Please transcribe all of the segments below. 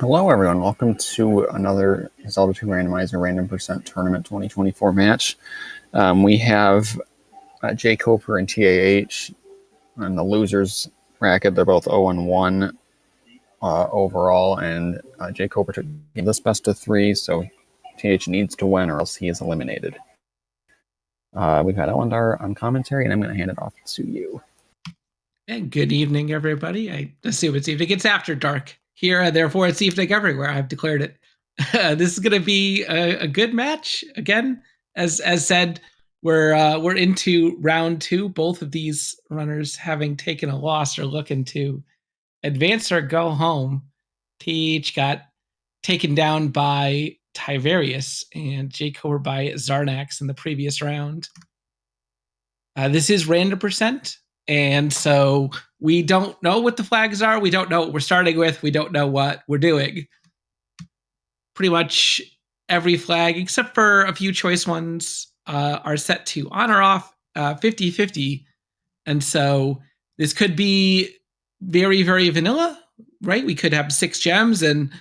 Hello, everyone. Welcome to another Zelda 2 Randomizer Random Tournament 2024 match. We have jkoper and TAH on the losers bracket. They're both 0-1 overall, and jkoper took this best of 3, so TAH needs to win or else he is eliminated. We've had Ellendar on commentary, and I'm going to hand it off to you. And good evening, everybody. I assume it's evening. It's after dark here, therefore it's evening everywhere. I've declared it. This is going to be a good match. Again, as said, we're into round 2. Both of these runners having taken a loss are looking to advance or go home. TAH got taken down by Tiverius and jkoper by Zarnax in the previous round. This is random percent. And so we don't know what the flags are. We don't know what we're starting with. We don't know what we're doing. Pretty much every flag, except for a few choice ones, are set to on or off 50-50. And so this could be very, very vanilla, right? We could have 6 gems and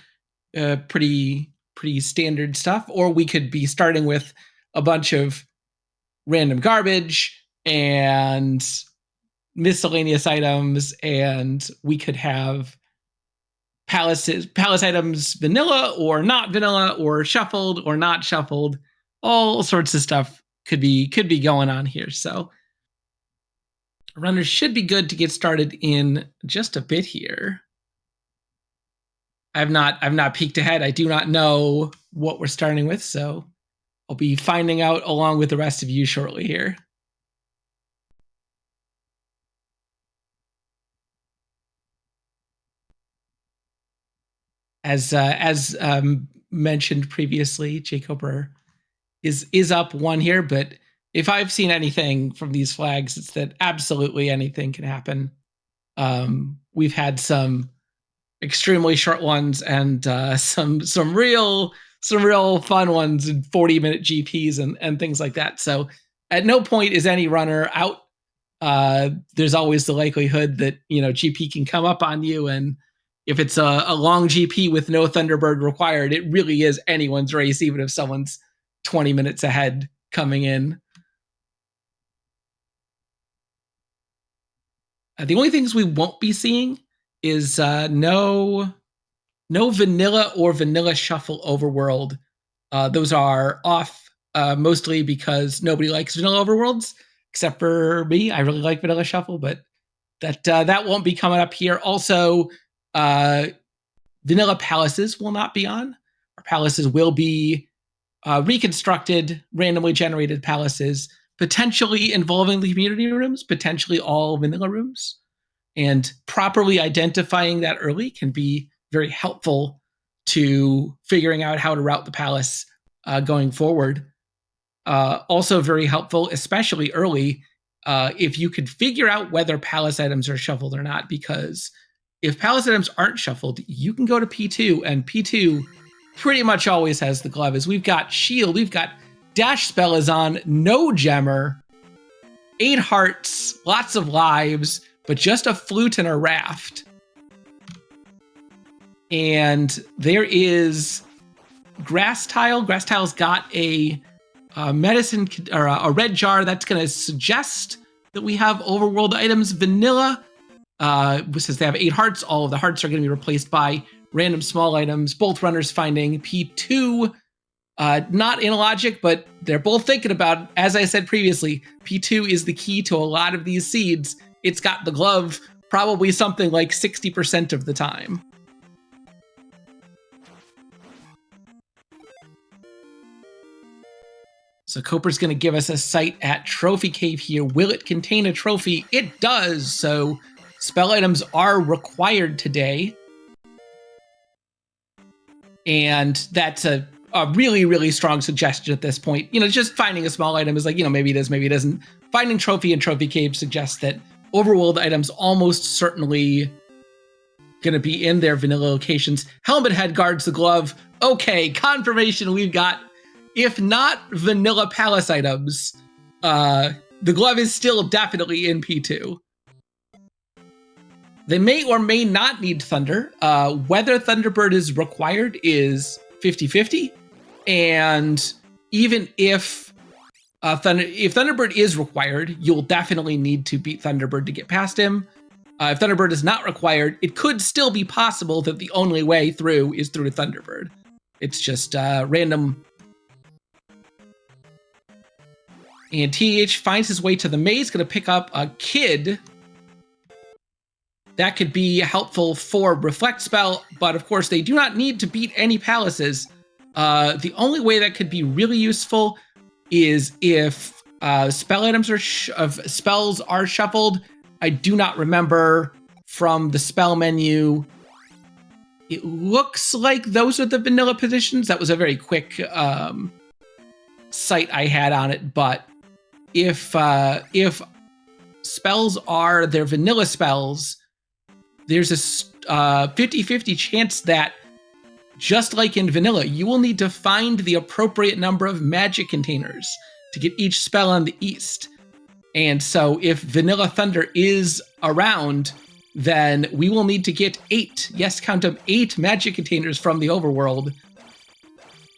pretty standard stuff. Or we could be starting with a bunch of random garbage and miscellaneous items, and we could have palace items vanilla or not vanilla, or shuffled or not shuffled. All sorts of stuff could be going on here. So runners should be good to get started in just a bit here. I've not peeked ahead. I do not know what we're starting with, so I'll be finding out along with the rest of you shortly here. As mentioned previously, jkoper is up 1 here, but if I've seen anything from these flags, it's that absolutely anything can happen. We've had some extremely short ones and some real fun ones in 40-minute GPs and things like that. So at no point is any runner out. There's always the likelihood that GP can come up on you, and if it's a long GP with no Thunderbird required, it really is anyone's race, even if someone's 20 minutes ahead coming in. The only things we won't be seeing is no vanilla or vanilla shuffle overworld. Those are off mostly because nobody likes vanilla overworlds, except for me. I really like vanilla shuffle, but that won't be coming up here. Also, vanilla palaces will not be on. Our palaces will be reconstructed, randomly generated palaces, potentially involving the community rooms, potentially all vanilla rooms. And properly identifying that early can be very helpful to figuring out how to route the palace going forward. Also very helpful, especially early, if you could figure out whether palace items are shuffled or not, because if palace items aren't shuffled, you can go to P2, and P2 pretty much always has the glove. As we've got shield, we've got dash spell is on, no gemmer, 8 hearts, lots of lives, but just a flute and a raft. And there is grass tile. Grass tile's got a medicine or a red jar that's going to suggest that we have overworld items. Vanilla, since they have 8 hearts, all of the hearts are going to be replaced by random small items. Both runners finding P2, not analogic, but they're both thinking about, as I said previously, P2 is the key to a lot of these seeds. It's got the glove probably something like 60% of the time. So Koper's going to give us a sight at Trophy Cave here. Will it contain a trophy? It does. So spell items are required today. And that's a really, really strong suggestion at this point. Just finding a small item is like, maybe it is, maybe it isn't. Finding trophy and Trophy Cave suggests that overworld items almost certainly going to be in their vanilla locations. Helmet head guards the glove. Okay, confirmation we've got, if not vanilla palace items, the glove is still definitely in P2. They may or may not need Thunder. Whether Thunderbird is required is 50-50. And even if Thunderbird is required, you'll definitely need to beat Thunderbird to get past him. If Thunderbird is not required, it could still be possible that the only way through is through Thunderbird. It's just random. And TAH finds his way to the maze, going to pick up a kid. That could be helpful for Reflect Spell, but of course they do not need to beat any palaces. The only way that could be really useful is if spell items spells are shuffled. I do not remember from the spell menu. It looks like those are the vanilla positions. That was a very quick sight I had on it, but if spells are their vanilla spells, there's a 50-50 chance that, just like in vanilla, you will need to find the appropriate number of magic containers to get each spell on the east. And so if Vanilla Thunder is around, then we will need to get 8, yes, count them, 8 magic containers from the overworld.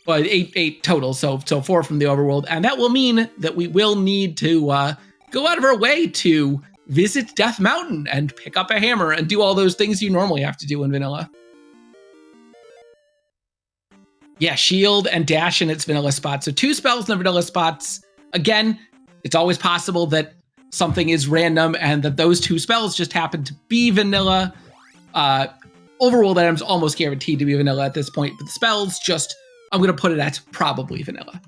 But 8 total, so 4 from the overworld. And that will mean that we will need to go out of our way to visit Death Mountain and pick up a hammer and do all those things you normally have to do in vanilla. Yeah, shield and dash in its vanilla spots. So 2 spells in the vanilla spots. Again, it's always possible that something is random and that those 2 spells just happen to be vanilla. Overworld items almost guaranteed to be vanilla at this point, but the spells just, I'm going to put it at probably vanilla.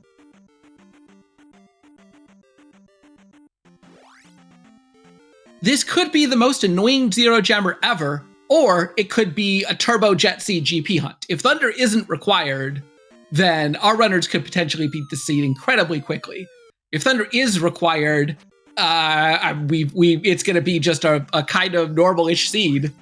This could be the most annoying Zero Gemmer ever, or it could be a Turbo Jet Seed GP hunt. If Thunder isn't required, then our runners could potentially beat the seed incredibly quickly. If Thunder is required, it's going to be just a kind of normal-ish seed.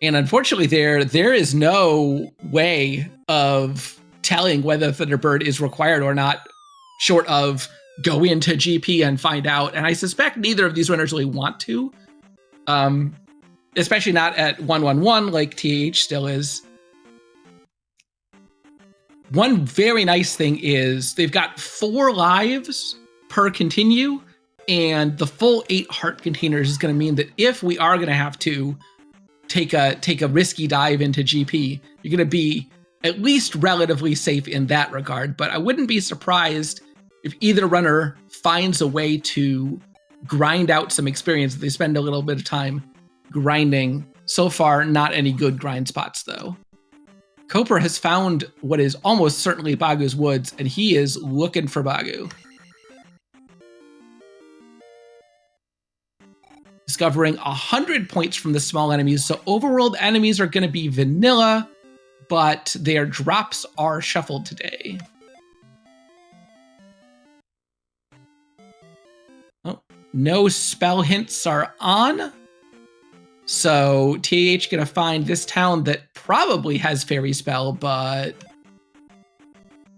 And unfortunately, there is no way of telling whether Thunderbird is required or not, short of go into GP and find out. And I suspect neither of these runners really want to, especially not at 1-1-1 like TAH still is. One very nice thing is they've got 4 lives per continue, and the full 8 heart containers is going to mean that if we are going to have to take a risky dive into GP, you're going to be at least relatively safe in that regard. But I wouldn't be surprised if either runner finds a way to grind out some experience. They spend a little bit of time grinding. So far, not any good grind spots, though. jkoper has found what is almost certainly Bagu's woods, and he is looking for Bagu. Discovering 100 points from the small enemies. So overworld enemies are going to be vanilla, but their drops are shuffled today. Oh, no spell hints are on. So TAH gonna find this town that probably has fairy spell, but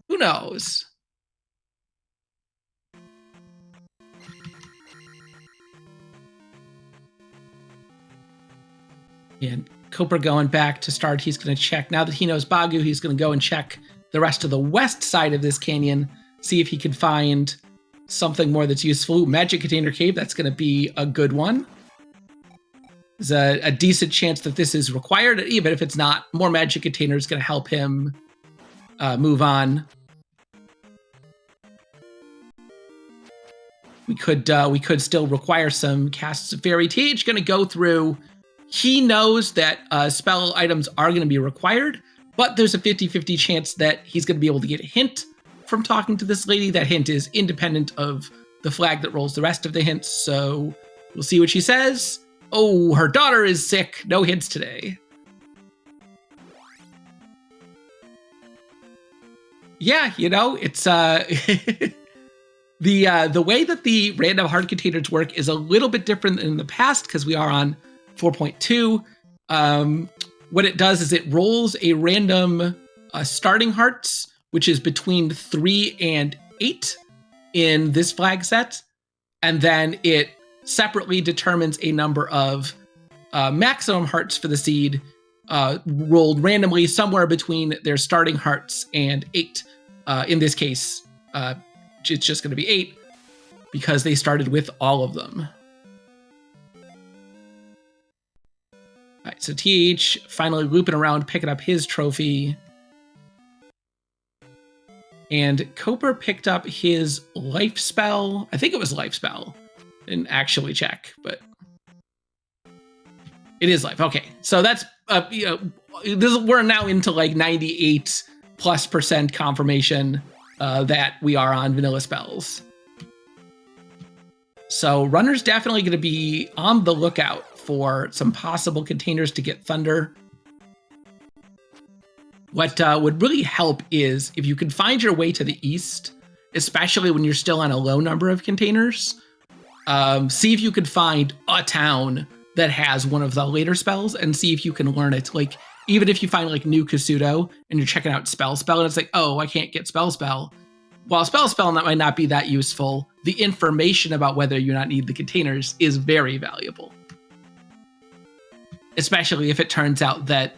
who knows? And jkoper going back to start, he's going to check. Now that he knows Bagu, he's going to go and check the rest of the west side of this canyon, see if he can find something more that's useful. Ooh, Magic Container Cave, that's going to be a good one. There's a decent chance that this is required, even if it's not. More Magic Container is going to help him move on. We could still require some casts of Fairy. TAH going to go through. He knows that spell items are going to be required, but there's a 50-50 chance that he's going to be able to get a hint from talking to this lady. That hint is independent of the flag that rolls the rest of the hints, so we'll see what she says. Oh, her daughter is sick. No hints today. Yeah, you know, it's the way that the random hard containers work is a little bit different than in the past because we are on 4.2. What it does is it rolls a random starting hearts, which is between 3 and 8. in this flag set, and then it separately determines a number of maximum hearts for the seed rolled randomly somewhere between their starting hearts and 8. In this case, it's just going to be 8 because they started with all of them. All right, so TAH finally looping around, picking up his trophy. And jkoper picked up his life spell. I think it was life spell. Didn't actually check, but it is life. Okay, so that's we're now into like 98+% confirmation that we are on vanilla spells. So runner's definitely going to be on the lookout for some possible containers to get thunder. What would really help is if you can find your way to the east, especially when you're still on a low number of containers. See if you could find a town that has one of the later spells and see if you can learn it. Like, even if you find like new Kasuto and you're checking out spell and it's like, oh, I can't get spell. While spell that might not be that useful, the information about whether you not need the containers is very valuable. Especially if it turns out that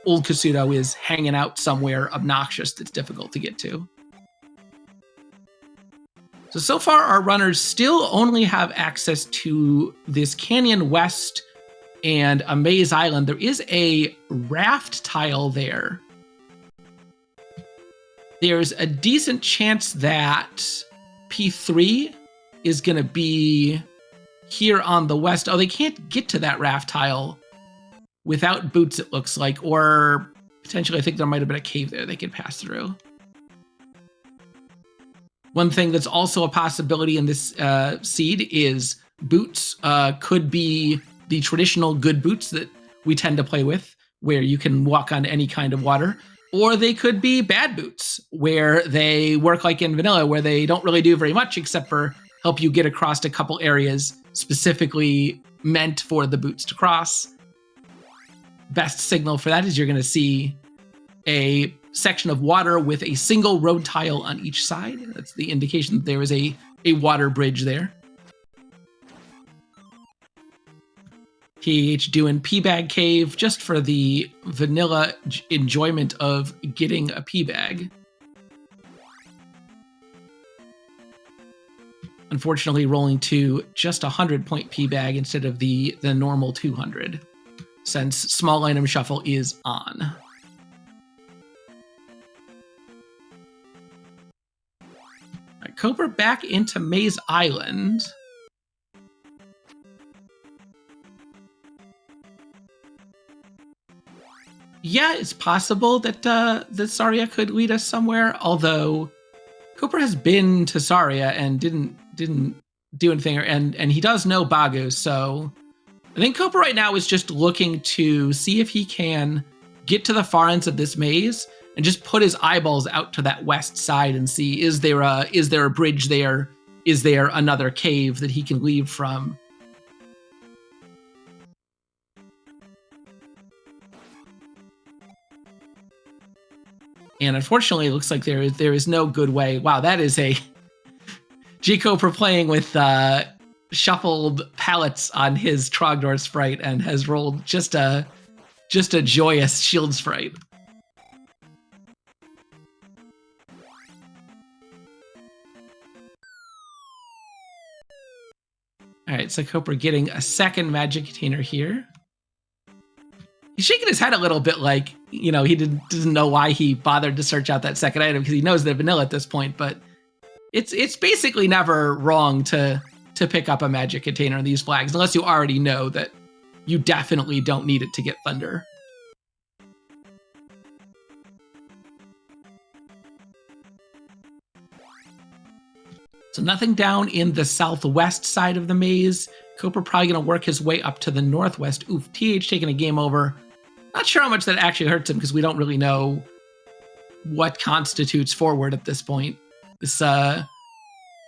old Kasuto is hanging out somewhere obnoxious that's difficult to get to. So far our runners still only have access to this Canyon West and a Maze Island. There is a raft tile there. There's a decent chance that P3 is going to be here on the west. Oh, they can't get to that raft tile without boots, it looks like, or potentially I think there might have been a cave there they could pass through. One thing that's also a possibility in this seed is boots could be the traditional good boots that we tend to play with, where you can walk on any kind of water, or they could be bad boots, where they work like in vanilla, where they don't really do very much except for help you get across a couple areas specifically meant for the boots to cross. Best signal for that is you're going to see a section of water with a single road tile on each side. That's the indication that there is a water bridge there. TAH doing P-Bag Cave just for the vanilla enjoyment of getting a P-Bag. Unfortunately, rolling to just 100-point P-Bag instead of the normal 200, since small item shuffle is on. Right, jkoper back into Maze Island. Yeah, it's possible that Saria could lead us somewhere, although jkoper has been to Saria and didn't do anything, and he does know Bagu, so I think jkoper right now is just looking to see if he can get to the far ends of this maze and just put his eyeballs out to that west side and see, is there a bridge there? Is there another cave that he can leave from? And unfortunately, it looks like there is no good way. Wow, that is a jkoper playing with shuffled pallets on his Trogdor sprite and has rolled just a joyous shield sprite. All right, so jkoper getting a second magic container here. He's shaking his head a little bit like, he doesn't know why he bothered to search out that second item because he knows they're vanilla at this point, but it's basically never wrong to pick up a magic container in these flags, unless you already know that you definitely don't need it to get thunder. So nothing down in the southwest side of the maze. jkoper probably going to work his way up to the northwest. Oof, TH taking a game over. Not sure how much that actually hurts him because we don't really know what constitutes forward at this point. This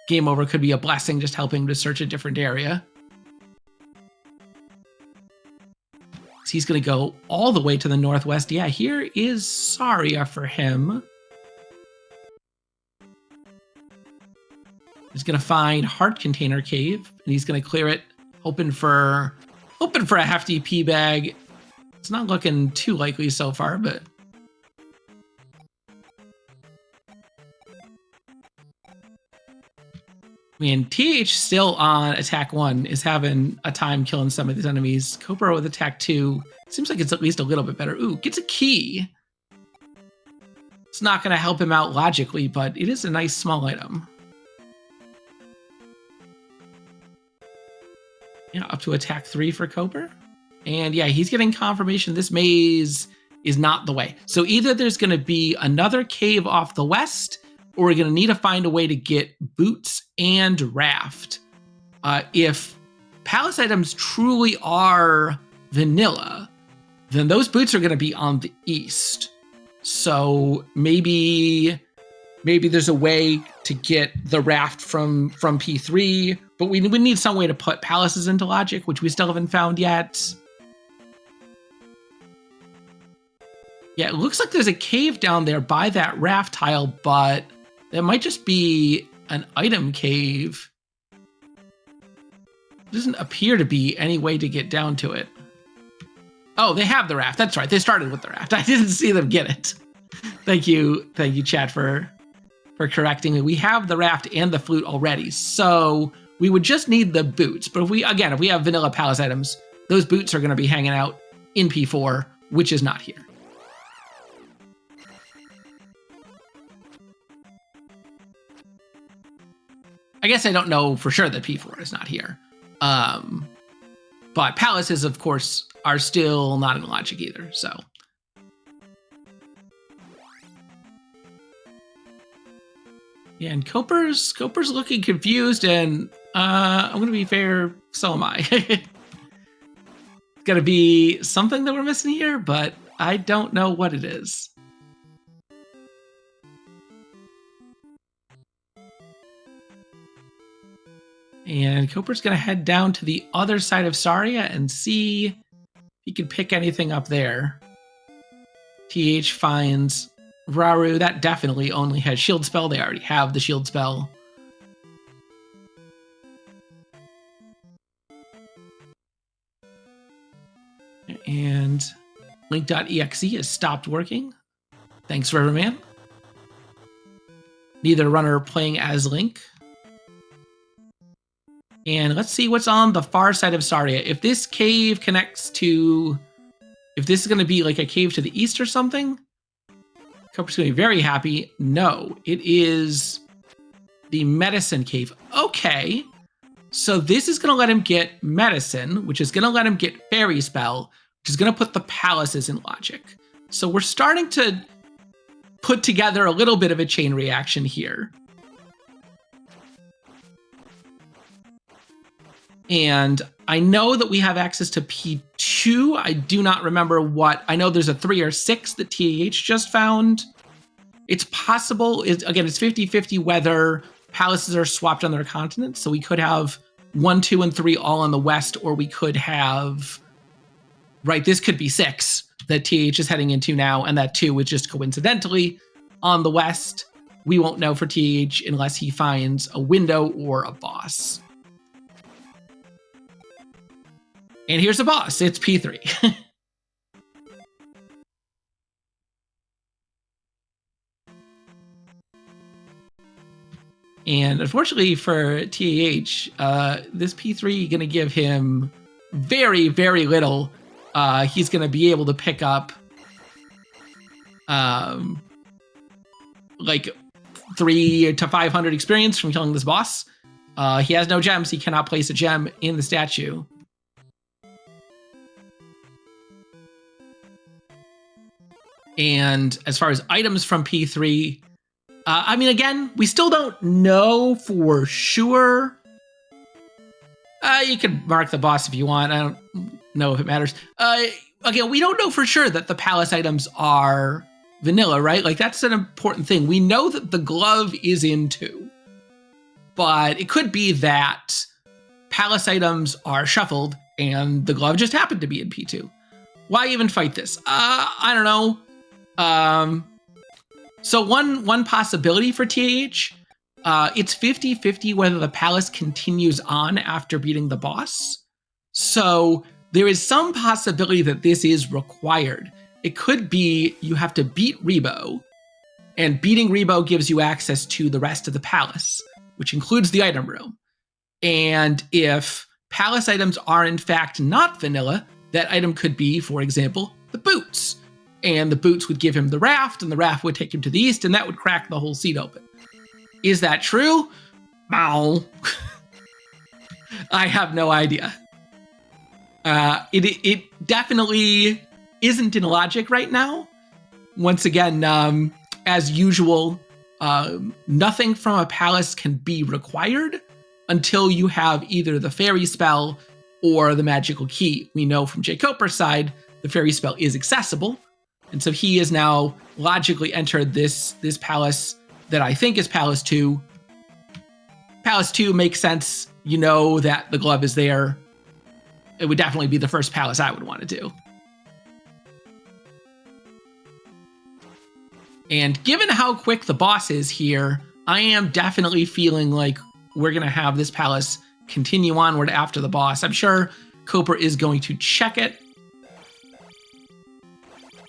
game over could be a blessing, just helping him to search a different area. So he's going to go all the way to the northwest. Yeah, here is Saria for him. He's gonna find Heart Container Cave, and he's gonna clear it, hoping for a hefty P bag. It's not looking too likely so far, but I mean, TAH still on attack 1 is having a time killing some of these enemies. Koper with attack 2 seems like it's at least a little bit better. Ooh, gets a key. It's not going to help him out logically, but it is a nice small item. Yeah, up to attack 3 for Koper. And yeah, he's getting confirmation this maze is not the way. So either there's going to be another cave off the west, or we're going to need to find a way to get boots and raft. If palace items truly are vanilla, then those boots are going to be on the east. So maybe there's a way to get the raft from P3, but we need some way to put palaces into logic, which we still haven't found yet. Yeah, it looks like there's a cave down there by that raft tile, but that might just be an item cave. Doesn't appear to be any way to get down to it. Oh, they have the raft. That's right. They started with the raft. I didn't see them get it. Thank you, chat, for correcting me. We have the raft and the flute already, so we would just need the boots. But if we have vanilla palace items, those boots are going to be hanging out in P4, which is not here. I guess I don't know for sure that P4 is not here. But palaces, of course, are still not in logic either, so. Yeah, and Koper's looking confused, and I'm gonna be fair, so am I. It's gotta be something that we're missing here, but I don't know what it is. And Koper's going to head down to the other side of Saria and see if he can pick anything up there. TH finds Rauru. That definitely only has shield spell. They already have the shield spell. And link.exe has stopped working. Thanks, Riverman. Neither runner playing as Link. And let's see what's on the far side of Saria. If this cave connects to... If this is going to be like a cave to the east or something, Koper's going to be very happy. No, it is the medicine cave. Okay. So this is going to let him get medicine, which is going to let him get fairy spell, which is going to put the palaces in logic. So we're starting to put together a little bit of a chain reaction here. And I know that we have access to P2. I do not remember what. I know there's a 3 or 6 that TAH just found. It's possible. Again, it's 50-50 whether palaces are swapped on their continents. So we could have 1, 2, and 3 all on the west, or we could have... Right, this could be 6 that TAH is heading into now, and that 2 is just coincidentally on the west. We won't know for TAH unless he finds a window or a boss. And here's a boss. It's P3. And unfortunately for TAH, this P3 going to give him very, very little. He's going to be able to pick up like 300 to 500 experience from killing this boss. He has no gems. He cannot place a gem in the statue. And as far as items from P3, I mean, again, we still don't know for sure. You can mark the boss if you want. I don't know if it matters. Again, we don't know for sure that the palace items are vanilla, right? Like, that's an important thing. We know that the glove is in 2, but it could be that palace items are shuffled and the glove just happened to be in P2. Why even fight this? I don't know. So one possibility for TAH it's 50-50 whether the palace continues on after beating the boss. So there is some possibility that this is required. It could be you have to beat Rebo, and beating Rebo gives you access to the rest of the palace, which includes the item room. And if palace items are in fact not vanilla, that item could be, for example, the boots. And the boots would give him the raft, and the raft would take him to the east, and that would crack the whole seat open. Is that true? Bow. I have no idea. It definitely isn't in logic right now. Once again, as usual, nothing from a palace can be required until you have either the fairy spell or the magical key. We know from jkoper's side, the fairy spell is accessible. And so he has now logically entered this palace that I think is Palace 2. Palace 2 makes sense. You know that the glove is there. It would definitely be the first palace I would want to do. And given how quick the boss is here, I am definitely feeling like we're going to have this palace continue onward after the boss. I'm sure Koper is going to check it.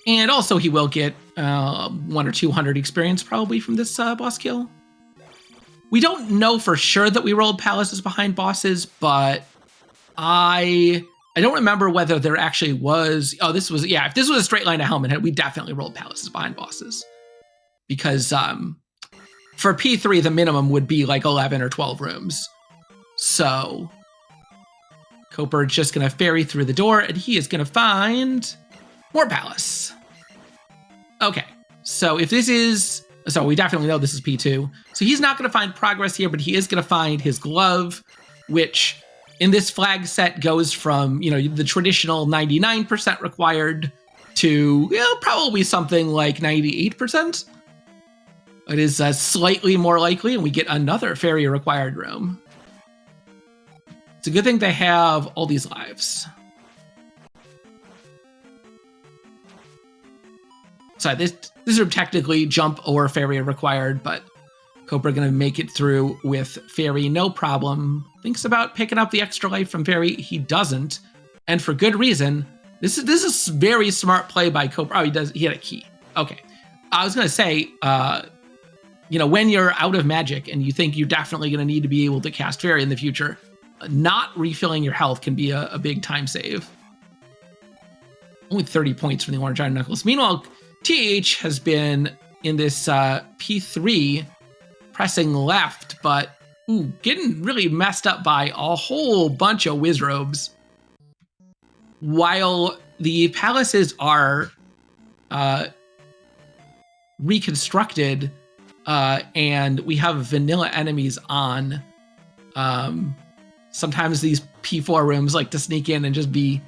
And also he will get 100 or 200 experience probably from this boss kill. We don't know for sure that we rolled palaces behind bosses, but I don't remember whether there actually was... Oh, this was... Yeah, if this was a straight line to Helmet Head, we definitely rolled palaces behind bosses. Because for P3, the minimum would be like 11 or 12 rooms. So Koper is just going to ferry through the door, and he is going to find more palace. Okay, so if this is... So we definitely know this is P2. So he's not going to find progress here, but he is going to find his glove, which in this flag set goes from, you know, the traditional 99% required to, you know, probably something like 98%. It is slightly more likely, and we get another fairy required room. It's a good thing they have all these lives. So this are technically jump or fairy required, but Koper gonna make it through with fairy no problem. Thinks about picking up the extra life from fairy. He doesn't, and for good reason. This is very smart play by Koper. Oh, he does. He had a key. Okay, I was gonna say, you know, when you're out of magic and you think you're definitely gonna need to be able to cast fairy in the future, not refilling your health can be a big time save. Only 30 points from the Orange Iron Knuckles. Meanwhile, TAH has been in this P3 pressing left, but getting really messed up by a whole bunch of Wizrobes. While the palaces are reconstructed and we have vanilla enemies on, sometimes these P4 rooms like to sneak in and just be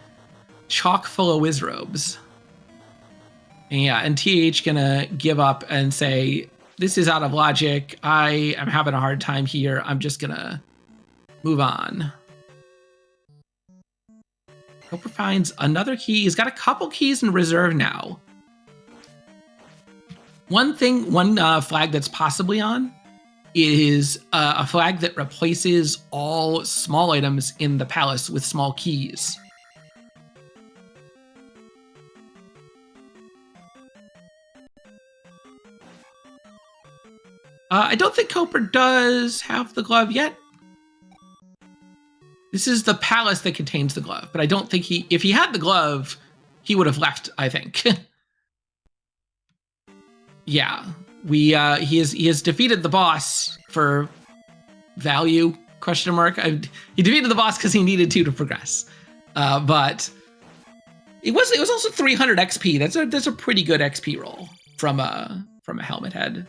chock full of Wizrobes. Yeah, and TH gonna give up and say, this is out of logic. I am having a hard time here. I'm just gonna move on. Koper finds another key. He's got a couple keys in reserve now. One flag that's possibly on is a flag that replaces all small items in the palace with small keys. I don't think Koper does have the glove yet. This is the palace that contains the glove, but I don't think if he had the glove, he would have left, I think. Yeah, he has defeated the boss for value, question mark. He defeated the boss because he needed to progress. But it was also 300 XP. That's a pretty good XP roll from a Helmet Head.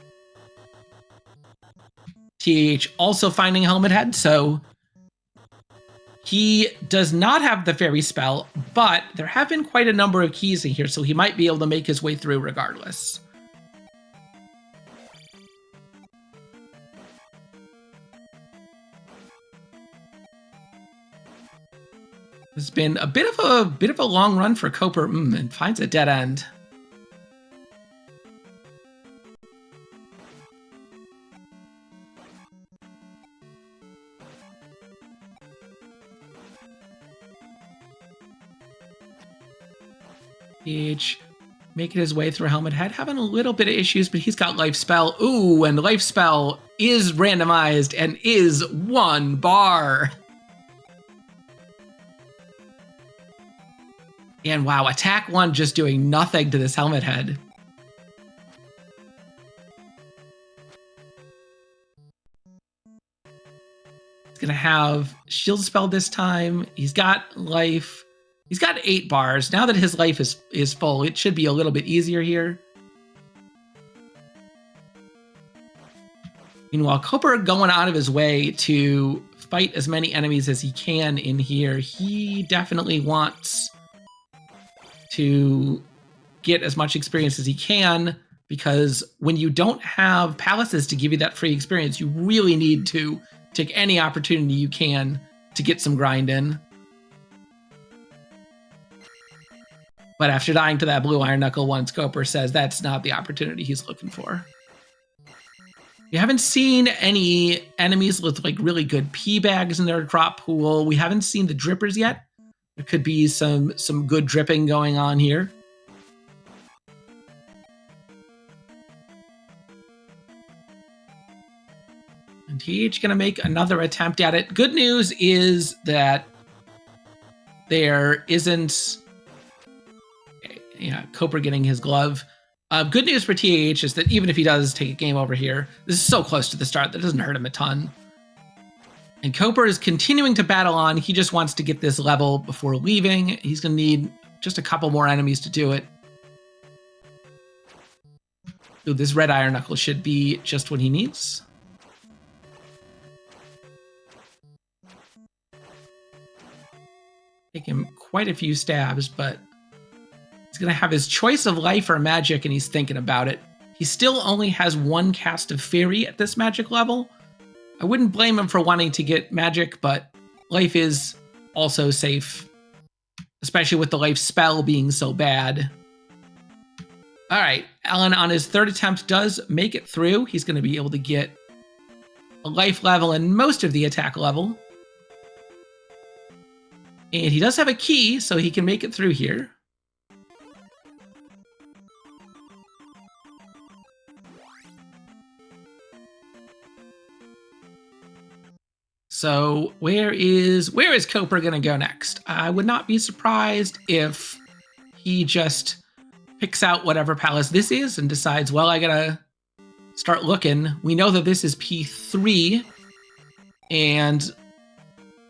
TH also finding Helmet Head, so he does not have the fairy spell, but there have been quite a number of keys in here, so he might be able to make his way through regardless. It's been a bit of a long run for Koper, and finds a dead end. TAH making his way through Helmet Head, having a little bit of issues, but he's got Life Spell. Ooh, and Life Spell is randomized and is 1 bar. And wow, attack 1 just doing nothing to this Helmet Head. He's gonna have Shield Spell this time. He's got life. He's got 8 bars. Now that his life is full, it should be a little bit easier here. Meanwhile, Koper going out of his way to fight as many enemies as he can in here. He definitely wants to get as much experience as he can, because when you don't have palaces to give you that free experience, you really need to take any opportunity you can to get some grind in. But after dying to that blue Iron Knuckle once, Koper says that's not the opportunity he's looking for. We haven't seen any enemies with like really good P bags in their drop pool. We haven't seen the drippers yet. There could be some good dripping going on here. And TAH gonna make another attempt at it. Good news is that there isn't... Yeah, Koper getting his glove. Good news for TAH is that even if he does take a game over here, this is so close to the start that doesn't hurt him a ton. And Koper is continuing to battle on. He just wants to get this level before leaving. He's going to need just a couple more enemies to do it. So this red Iron Knuckle should be just what he needs. Take him quite a few stabs, but he's going to have his choice of life or magic, and he's thinking about it. He still only has 1 cast of Fairy at this magic level. I wouldn't blame him for wanting to get magic, but life is also safe, especially with the life spell being so bad. All right, Alan on his 3rd attempt does make it through. He's going to be able to get a life level and most of the attack level. And he does have a key, so he can make it through here. So where is Koper gonna go next? I would not be surprised if he just picks out whatever palace this is and decides, well, I gotta start looking. We know that this is P3, and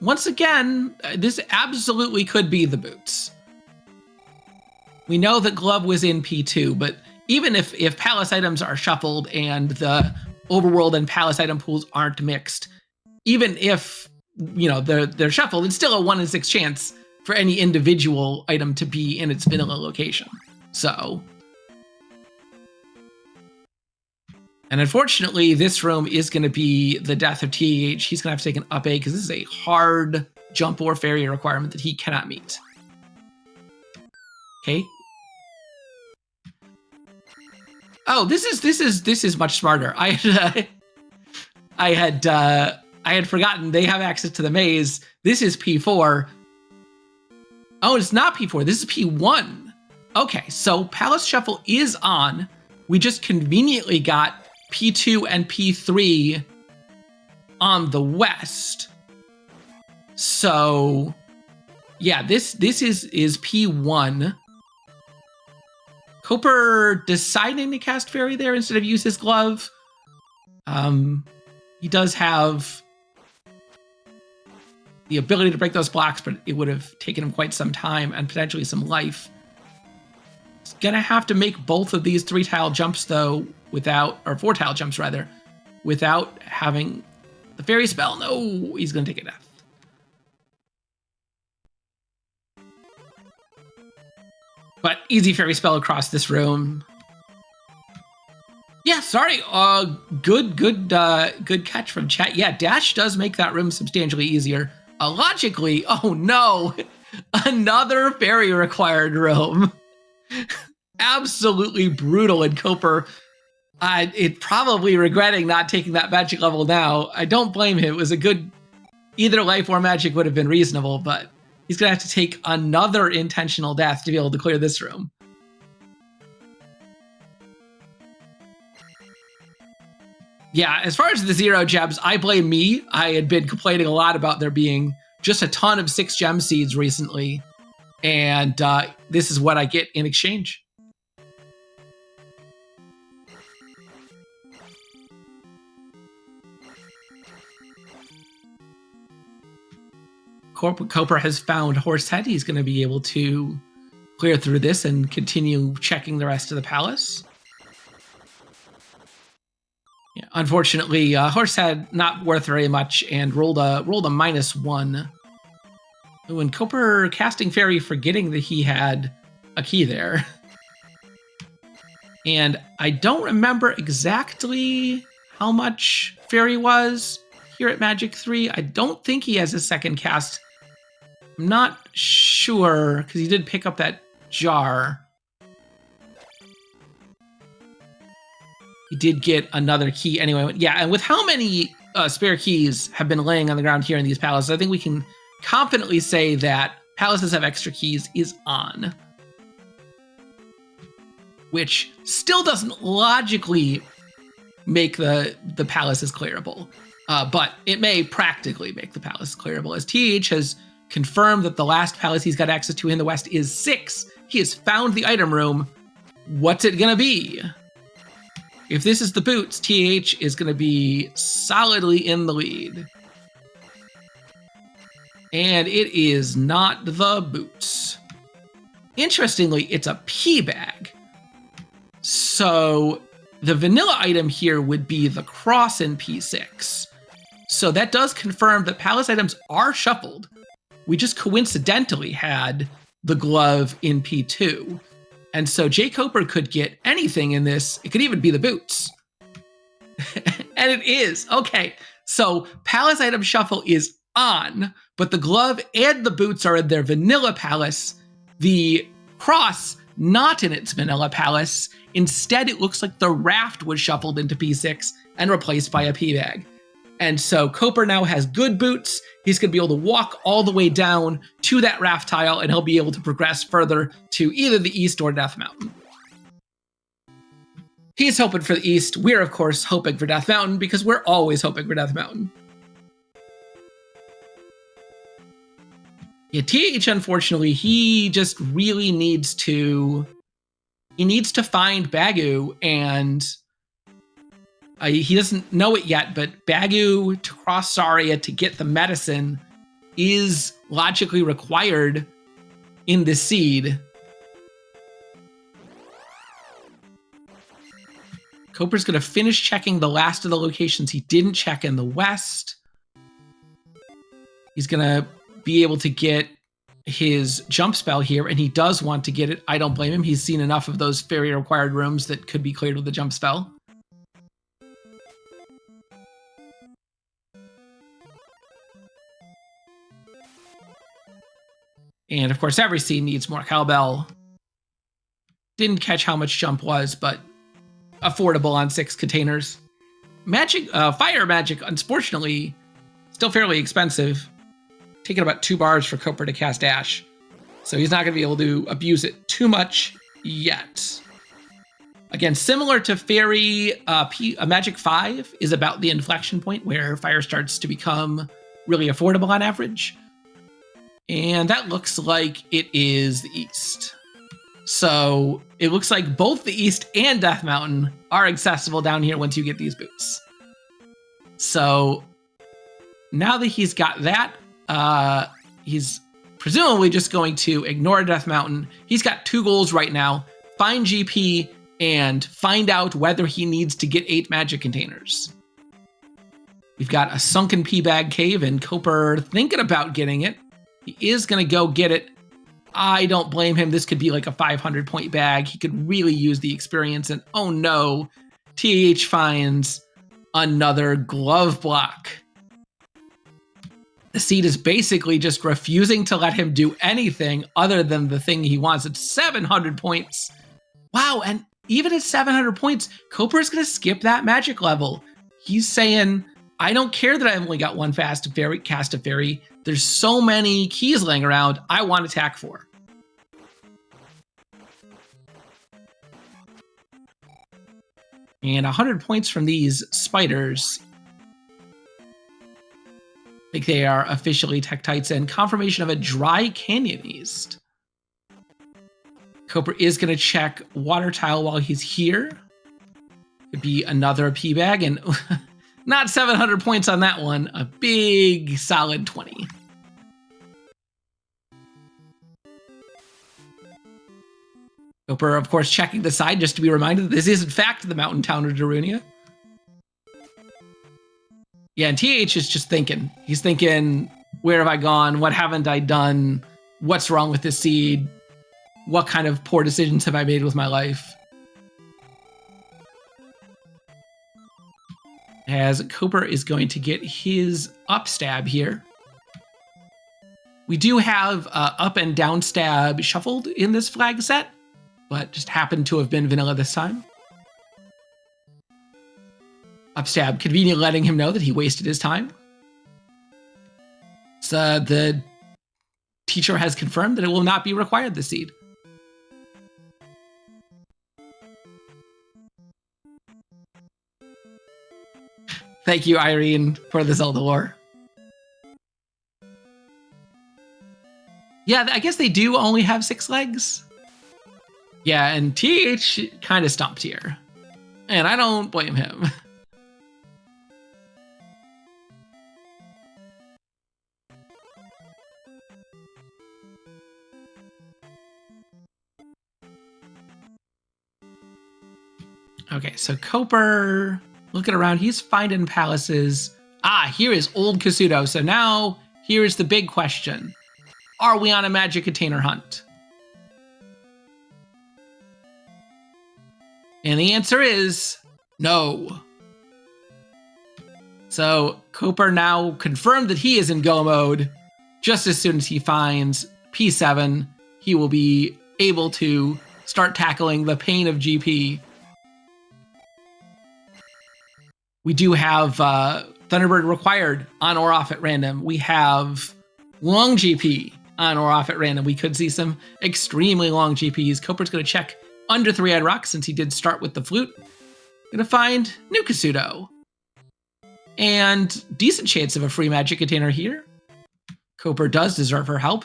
once again, this absolutely could be the boots. We know that Glove was in P2, but even if palace items are shuffled and the overworld and palace item pools aren't mixed, even if, you know, they're shuffled, it's still a 1 in 6 chance for any individual item to be in its vanilla location. So, and unfortunately, this room is going to be the death of TAH. He's going to have to take an up A because this is a hard jump or fairy requirement that he cannot meet. Okay. Oh, this is much smarter. I had forgotten they have access to the maze. This is P4. Oh, it's not P4. This is P1. Okay, so Palace Shuffle is on. We just conveniently got P2 and P3 on the west. So, yeah, this is P1. Koper deciding to cast Fairy there instead of use his glove. He does have the ability to break those blocks, but it would have taken him quite some time and potentially some life. He's gonna have to make both of these 3-tile jumps though, without, or 4-tile jumps rather, without having the fairy spell. No, he's gonna take a death. But easy fairy spell across this room. Yeah, sorry. Good catch from chat. Yeah, dash does make that room substantially easier. Logically, oh no, another fairy required room. Absolutely brutal. And Koper, it probably regretting not taking that magic level now. I don't blame him. It was a good, either life or magic would have been reasonable, but he's gonna have to take another intentional death to be able to clear this room. Yeah, as far as the 0 gems, I blame me. I had been complaining a lot about there being just a ton of 6 gem seeds recently, and this is what I get in exchange. Koper has found Horsehead. He's going to be able to clear through this and continue checking the rest of the palace. Yeah, unfortunately, Horsehead not worth very much and rolled a -1. Ooh, and Koper casting Fairy, forgetting that he had a key there. And I don't remember exactly how much Fairy was here at Magic 3. I don't think he has a second cast. I'm not sure, because he did pick up that jar. He did get another key anyway. Yeah, and with how many spare keys have been laying on the ground here in these palaces, I think we can confidently say that palaces have extra keys is on. Which still doesn't logically make the palaces clearable. But it may practically make the palace clearable, as TAH has confirmed that the last palace he's got access to in the West is 6. He has found the item room. What's it gonna be? If this is the boots, TAH is gonna be solidly in the lead. And it is not the boots. Interestingly, it's a P bag. So the vanilla item here would be the cross in P6. So that does confirm that palace items are shuffled. We just coincidentally had the glove in P2. And so jkoper could get anything in this. It could even be the boots. And it is. Okay, so palace item shuffle is on, but the glove and the boots are in their vanilla palace. The cross, not in its vanilla palace. Instead, it looks like the raft was shuffled into P6 and replaced by a P bag. And so Koper now has good boots. He's going to be able to walk all the way down to that raft tile, and he'll be able to progress further to either the east or Death Mountain. He's hoping for the east. We're, of course, hoping for Death Mountain because we're always hoping for Death Mountain. Yeah, TAH, unfortunately, he just really needs to... He needs to find Bagu, and he doesn't know it yet, but Bagu to cross Saria to get the medicine is logically required in this seed. Koper's going to finish checking the last of the locations he didn't check in the west. He's going to be able to get his jump spell here, and he does want to get it. I don't blame him. He's seen enough of those fairy required rooms that could be cleared with a jump spell. And of course, every scene needs more cowbell. Didn't catch how much jump was, but affordable on 6 containers. Magic, fire magic, unfortunately, still fairly expensive. Taking about 2 bars for Koper to cast Ash. So he's not going to be able to abuse it too much yet. Again, similar to Fairy, Magic 5 is about the inflection point where fire starts to become really affordable on average. And that looks like it is the east. So it looks like both the east and Death Mountain are accessible down here once you get these boots. So now that he's got that, he's presumably just going to ignore Death Mountain. He's got 2 goals right now. Find GP and find out whether he needs to get 8 magic containers. We've got a sunken P-Bag cave and Koper thinking about getting it. He is going to go get it. I don't blame him. This could be like a 500-point bag. He could really use the experience. And oh no, TAH finds another glove block. The seed is basically just refusing to let him do anything other than the thing he wants. It's 700 points. Wow, and even at 700 points, Koper is going to skip that magic level. He's saying, I don't care that I only got 1 cast of fairy. There's so many keys laying around. I want attack 4. And 100 points from these spiders. I think they are officially Tektites, and confirmation of a dry canyon east. Koper is going to check water tile while he's here. Could be another P bag, and not 700 points on that one. A big solid 20. Koper, of course, checking the side just to be reminded that this is in fact the mountain town of Darunia. Yeah, and TAH is just thinking. He's thinking, where have I gone? What haven't I done? What's wrong with this seed? What kind of poor decisions have I made with my life? As Koper is going to get his up stab here. We do have up and down stab shuffled in this flag set, but just happened to have been vanilla this time. Upstab conveniently letting him know that he wasted his time. So the teacher has confirmed that it will not be required this seed. Thank you, Irene, for the Zelda lore. Yeah, I guess they do only have 6 legs. Yeah, and TH kind of stumped here. And I don't blame him. Okay, so Koper looking around, he's finding palaces. Ah, here is Old Kasuto. So now here's the big question. Are we on a magic container hunt? And the answer is no. So Koper now confirmed that he is in go mode. Just as soon as he finds P7, he will be able to start tackling the pain of GP. We do have Thunderbird required on or off at random. We have long GP on or off at random. We could see some extremely long GPs. Koper's going to check under 3-eyed rock since he did start with the flute. Going to find new Kasuto. And decent chance of a free magic container here. Koper does deserve her help.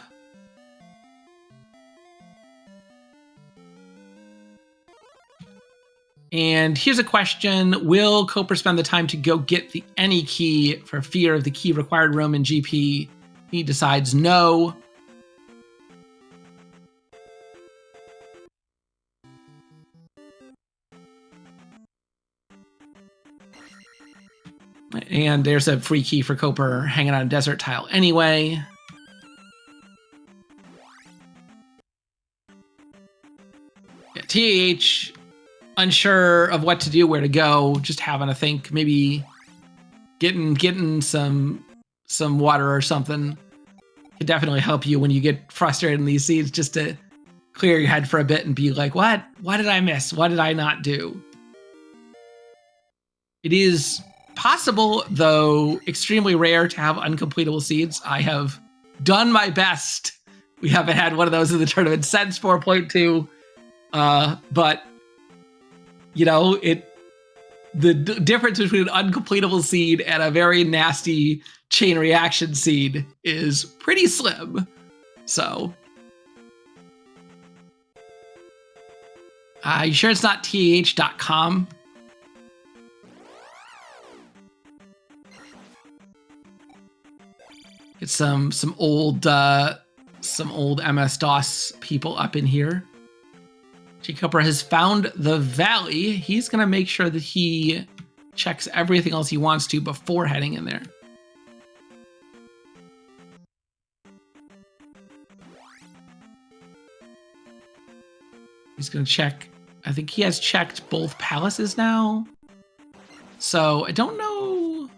And here's a question. Will Koper spend the time to go get the any key for fear of the key required room in GP? He decides no. And there's a free key for Koper hanging on a desert tile anyway. Yeah, TAH, unsure of what to do, where to go, just having to think, maybe getting some water or something could definitely help you when you get frustrated in these seeds, just to clear your head for a bit and be like, what did I miss? What did I not do? It is possible, though extremely rare, to have uncompletable seeds. I have done my best. We haven't had one of those in the tournament since 4.2, but you know, the difference between an uncompletable seed and a very nasty chain reaction seed is pretty slim. So, you sure it's not TAH.com? Get some old MS-DOS people up in here. jkoper has found the valley. He's going to make sure that he checks everything else he wants to before heading in there. He's going to check. I think he has checked both palaces now. So I don't know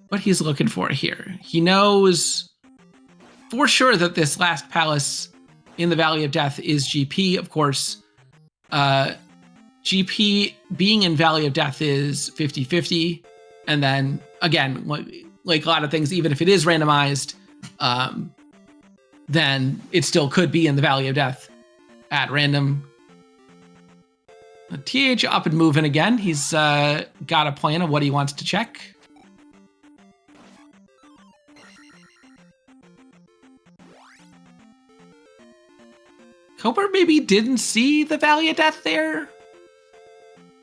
what he's looking for here. He knows for sure that this last palace in the Valley of Death is GP. Of course, GP being in Valley of Death is 50-50. And then, again, like a lot of things, even if it is randomized, then it still could be in the Valley of Death at random. TAH up and moving again. He's got a plan of what he wants to check. Koper maybe didn't see the Valley of Death there.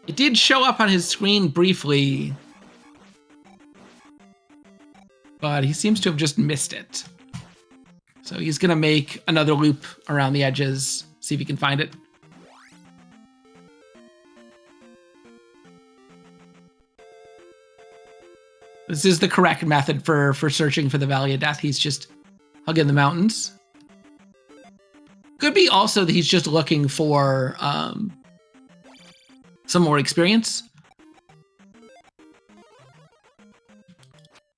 It did show up on his screen briefly, but he seems to have just missed it. So he's gonna make another loop around the edges, see if he can find it. This is the correct method for searching for the Valley of Death. He's just hugging the mountains. Could be also that he's just looking for some more experience.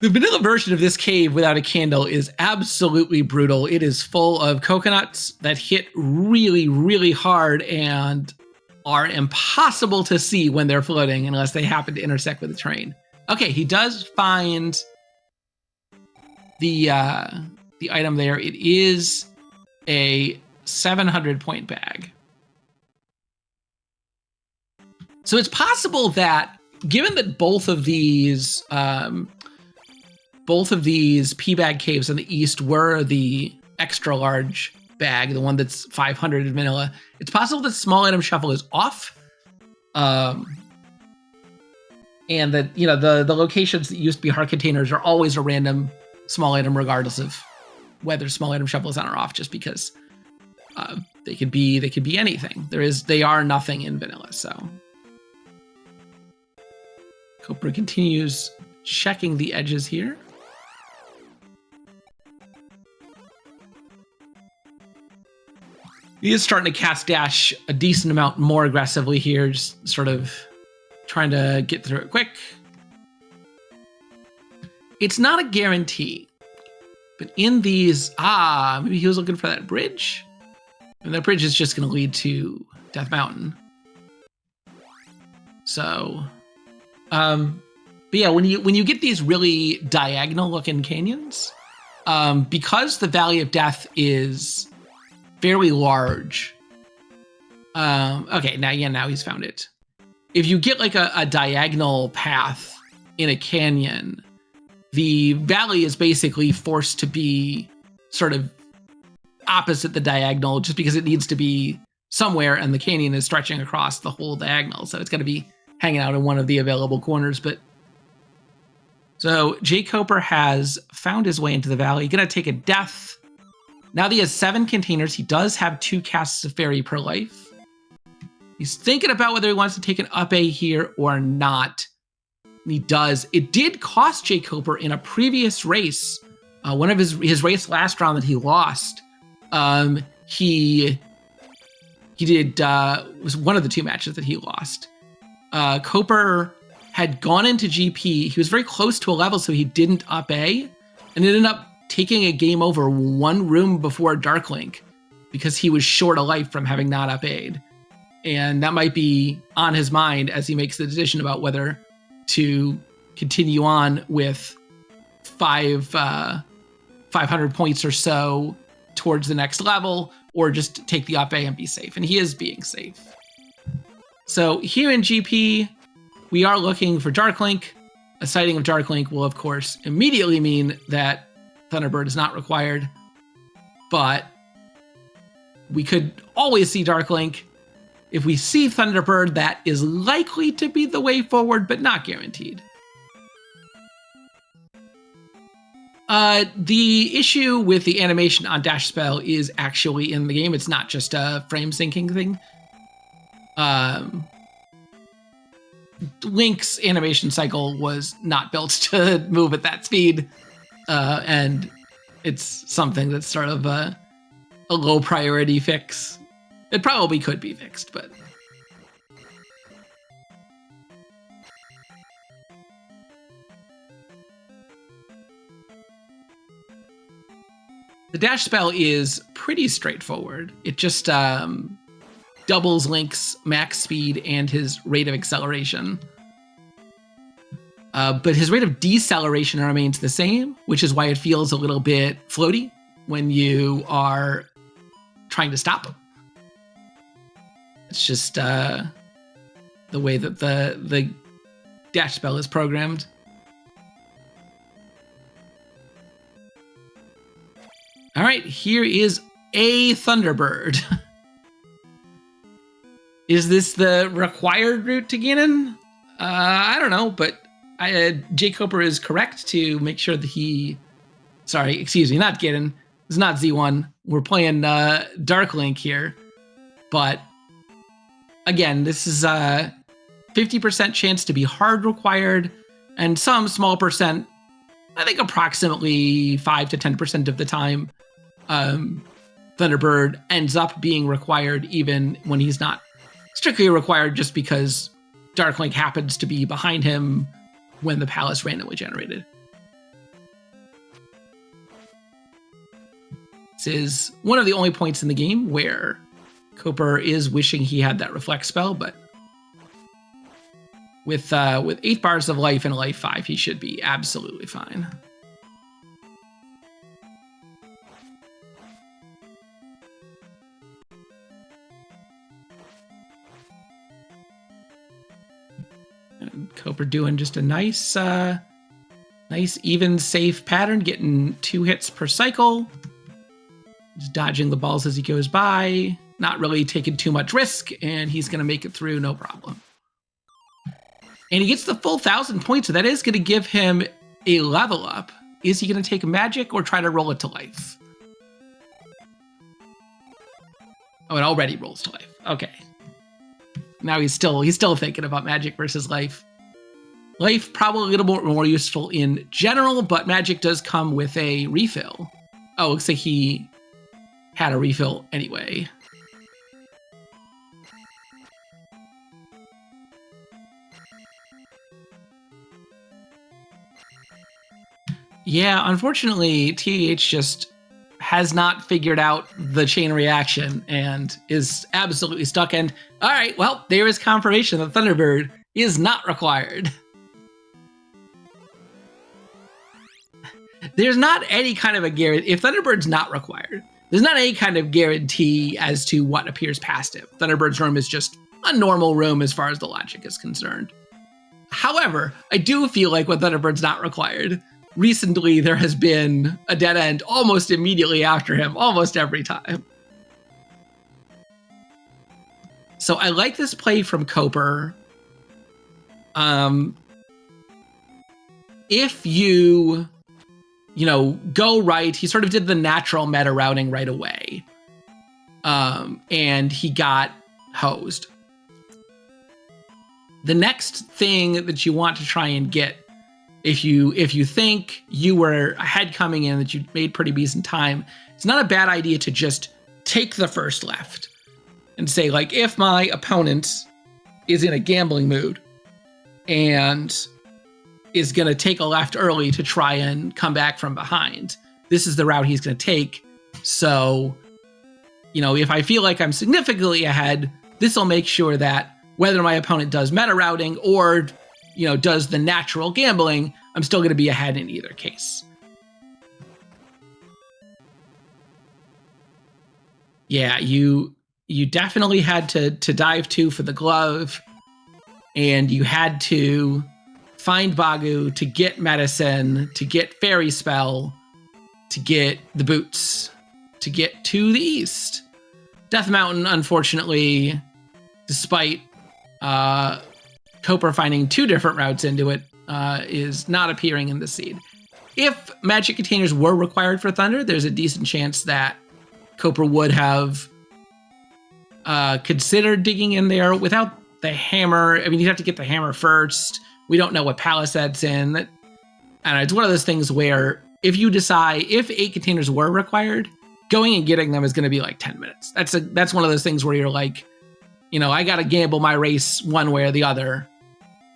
The vanilla version of this cave without a candle is absolutely brutal. It is full of coconuts that hit really, really hard and are impossible to see when they're floating unless they happen to intersect with the terrain. Okay, he does find the item there. It is a 700-point bag. So it's possible that, given that both of these P-bag caves in the east were the extra large bag, the one that's 500 in vanilla, it's possible that small item shuffle is off. And that, the locations that used to be heart containers are always a random small item, regardless of whether small item shuffle is on or off, just because they could be anything. They are nothing in vanilla. So Koper continues checking the edges here. He is starting to cast dash a decent amount more aggressively here, just sort of trying to get through it quick. It's not a guarantee, but in these, maybe he was looking for that bridge, and that bridge is just going to lead to Death Mountain. So, but yeah, when you get these really diagonal looking canyons, because the Valley of Death is fairly large. Okay, now he's found it. If you get like a diagonal path in a canyon, the valley is basically forced to be sort of opposite the diagonal just because it needs to be somewhere, and the canyon is stretching across the whole diagonal. So it's got to be hanging out in one of the available corners. But so jkoper has found his way into the valley. Gonna take a death. Now that he has 7 containers, he does have 2 casts of fairy per life. He's thinking about whether he wants to take an up A here or not. And he does. It did cost jkoper in a previous race, one of his race last round that he lost. He did was one of the 2 matches that he lost. Koper had gone into GP. He was very close to a level, so he didn't up A, and ended up taking a game over 1 room before Dark Link because he was short a life from having not up A'd. And that might be on his mind as he makes the decision about whether to continue on with 500 points or so towards the next level, or just take the up A and be safe. And he is being safe. So here in GP, we are looking for Dark Link. A sighting of Dark Link will, of course, immediately mean that Thunderbird is not required. But we could always see Dark Link. If we see Thunderbird, that is likely to be the way forward, but not guaranteed. The issue with the animation on Dash Spell is actually in the game. It's not just a frame syncing thing. Link's animation cycle was not built to move at that speed, and it's something that's sort of a low priority fix. It probably could be fixed, but the dash spell is pretty straightforward. It just doubles Link's max speed and his rate of acceleration. But his rate of deceleration remains the same, which is why it feels a little bit floaty when you are trying to stop him. It's just the way that the dash spell is programmed. All right, here is a Thunderbird. Is this the required route to Ganon? I don't know, but jkoper is correct to make sure that he... Sorry, excuse me, not Ganon. It's not Z1. We're playing Dark Link here. But again, this is a 50% chance to be hard required, and some small percent, I think approximately 5 to 10% of the time, Thunderbird ends up being required even when he's not strictly required, just because Dark Link happens to be behind him when the palace randomly generated. This is one of the only points in the game where Koper is wishing he had that reflect spell, but with 8 bars of life and a life 5, he should be absolutely fine. And Koper doing just a nice even safe pattern, getting 2 hits per cycle. Just dodging the balls as he goes by, not really taking too much risk, and he's going to make it through no problem. And he gets the full 1,000 points, so that is going to give him a level up. Is he going to take magic or try to roll it to life? Oh, it already rolls to life. Okay. Now he's still thinking about magic versus life. Life probably a little more useful in general, but magic does come with a refill. Oh, looks like he had a refill anyway. Yeah, unfortunately, TAH just has not figured out the chain reaction and is absolutely stuck. And all right, well, there is confirmation that Thunderbird is not required. There's not any kind of a guarantee. If Thunderbird's not required, there's not any kind of guarantee as to what appears past him. Thunderbird's room is just a normal room as far as the logic is concerned. However, I do feel like when Thunderbird's not required, recently there has been a dead end almost immediately after him, almost every time. So I like this play from Koper. If you go right, he sort of did the natural meta routing right away. And he got hosed. The next thing that you want to try and get, if you think you were ahead coming in, that you made pretty decent time, it's not a bad idea to just take the first left and say, like, if my opponent is in a gambling mood and is going to take a left early to try and come back from behind, this is the route he's going to take. So, if I feel like I'm significantly ahead, this will make sure that whether my opponent does meta routing or, does the natural gambling, I'm still going to be ahead in either case. Yeah, you definitely had to dive 2 for the glove, and you had to find Bagu to get medicine, to get fairy spell, to get the boots, to get to the east. Death Mountain, unfortunately, despite Koper finding 2 different routes into it, is not appearing in the seed. If magic containers were required for Thunder, there's a decent chance that Koper would have considered digging in there without the hammer. I mean, you'd have to get the hammer first. We don't know what palace that's in. And it's one of those things where if you decide, if 8 containers were required, going and getting them is going to be like 10 minutes. That's one of those things where you're like, I got to gamble my race one way or the other.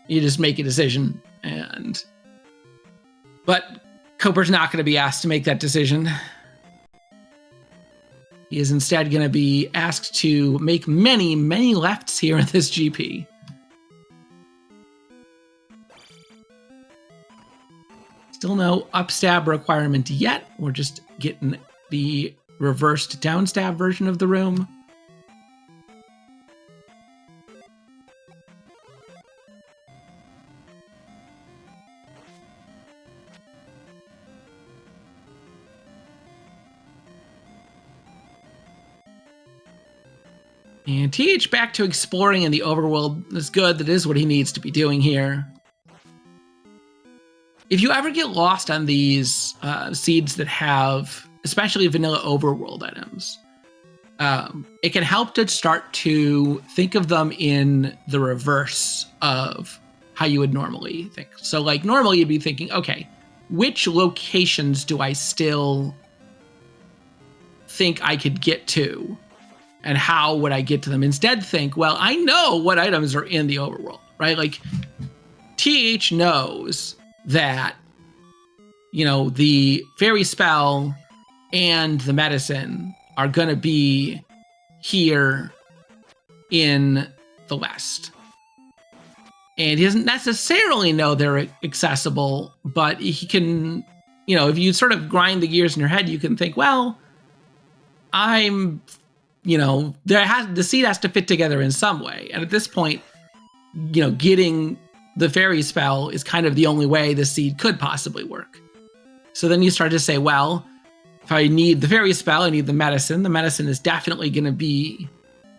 You just make a decision. But Koper's not going to be asked to make that decision. He is instead going to be asked to make many, many lefts here in this GP. Still no upstab requirement yet. We're just getting the reversed downstab version of the room. And TH back to exploring in the overworld. That's good. That is what he needs to be doing here. If you ever get lost on these seeds that have, especially vanilla overworld items, it can help to start to think of them in the reverse of how you would normally think. So like normally you'd be thinking, okay, which locations do I still think I could get to? And how would I get to them? Instead think, well, I know what items are in the overworld, right? Like TH knows that, you know, the fairy spell and the medicine are gonna be here in the West. And he doesn't necessarily know they're accessible, but he can, you know, if you sort of grind the gears in your head, you can think, well, you know, the seed has to fit together in some way. And at this point, you know, getting the fairy spell is kind of the only way the seed could possibly work. So then you start to say, well, if I need the fairy spell, I need the medicine. The medicine is definitely going to be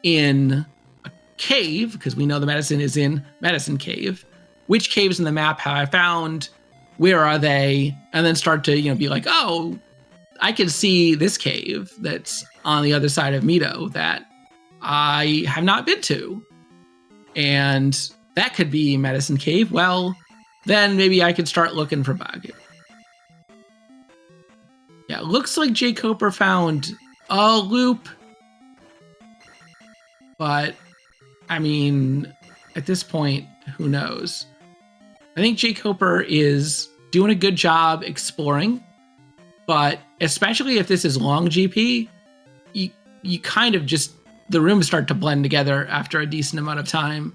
in a cave, because we know the medicine is in Medicine Cave. Which caves in the map have I found? Where are they? And then start to, you know, be like, oh, I can see this cave that's on the other side of Mito that I have not been to. And that could be Medicine Cave. Well, then maybe I could start looking for Bagu. Yeah, it looks like jkoper found a loop. But, I mean, at this point, who knows? I think jkoper is doing a good job exploring. But especially if this is long GP, you kind of just, the rooms start to blend together after a decent amount of time.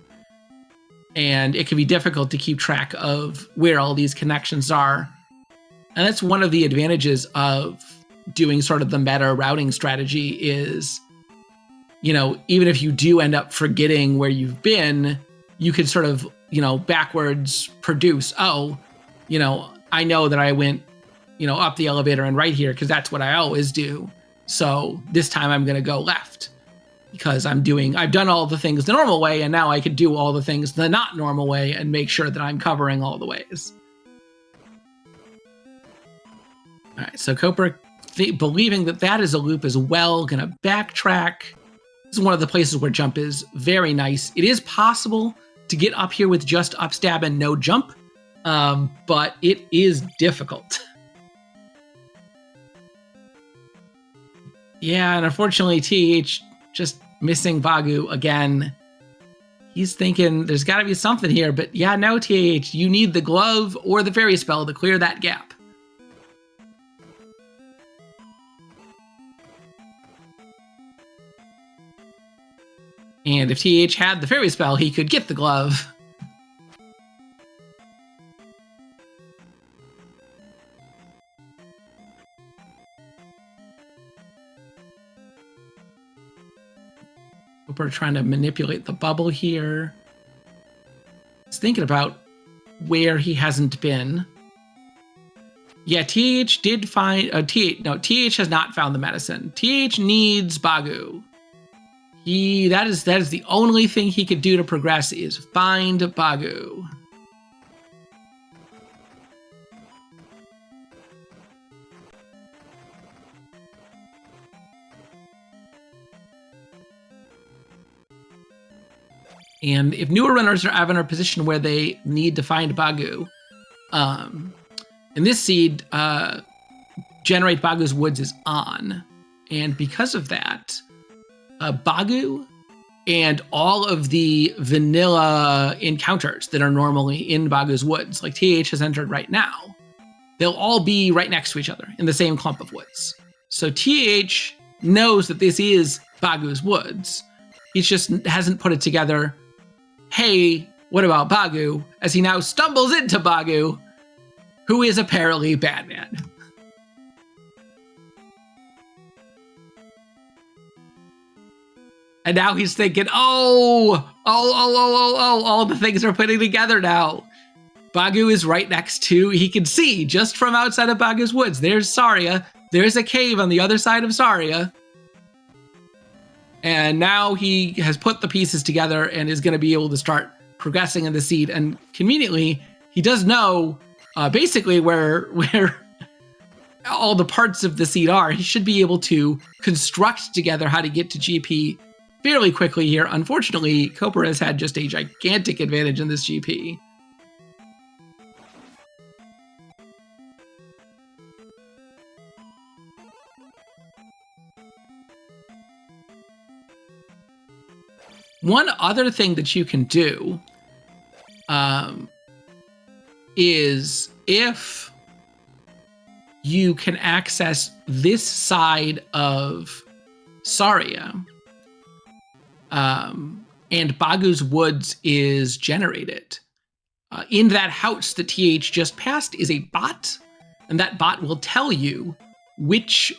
And it can be difficult to keep track of where all these connections are. And that's one of the advantages of doing sort of the meta routing strategy is, you know, even if you do end up forgetting where you've been, you can sort of, you know, backwards produce, oh, you know, I know that I went, you know, up the elevator and right here because that's what I always do. So this time I'm going to go left because I've done all the things the normal way, and now I can do all the things the not normal way and make sure that I'm covering all the ways. All right, so Koper, believing that that is a loop as well, going to backtrack. This is one of the places where jump is very nice. It is possible to get up here with just upstab and no jump, but it is difficult. Yeah, and unfortunately, TH just missing Bagu again. He's thinking there's got to be something here, but yeah, no, TH, you need the glove or the fairy spell to clear that gap. And if TH had the fairy spell, he could get the glove. We're trying to manipulate the bubble here. He's thinking about where he hasn't been. Yeah, TH did find... TH has not found the medicine. TH needs Bagu. That is the only thing he could do to progress is find Bagu. And if newer runners are ever in a position where they need to find Bagu, in this seed, Generate Bagu's Woods is on. And because of that, Bagu and all of the vanilla encounters that are normally in Bagu's Woods, like TH has entered right now, they'll all be right next to each other in the same clump of woods. So TH knows that this is Bagu's Woods. He just hasn't put it together. Hey, what about Bagu? As he now stumbles into Bagu, who is apparently Batman. And now he's thinking, all the things are putting together now. Bagu is right next to, he can see just from outside of Bagu's Woods. There's Saria. There's a cave on the other side of Saria. And now he has put the pieces together and is going to be able to start progressing in the seed. And conveniently, he does know basically where all the parts of the seed are. He should be able to construct together how to get to GP fairly quickly here. Unfortunately, jkoper has had just a gigantic advantage in this GP. One other thing that you can do is if you can access this side of Saria, and Bagu's Woods is generated. In that house that TH just passed is a bot, and that bot will tell you which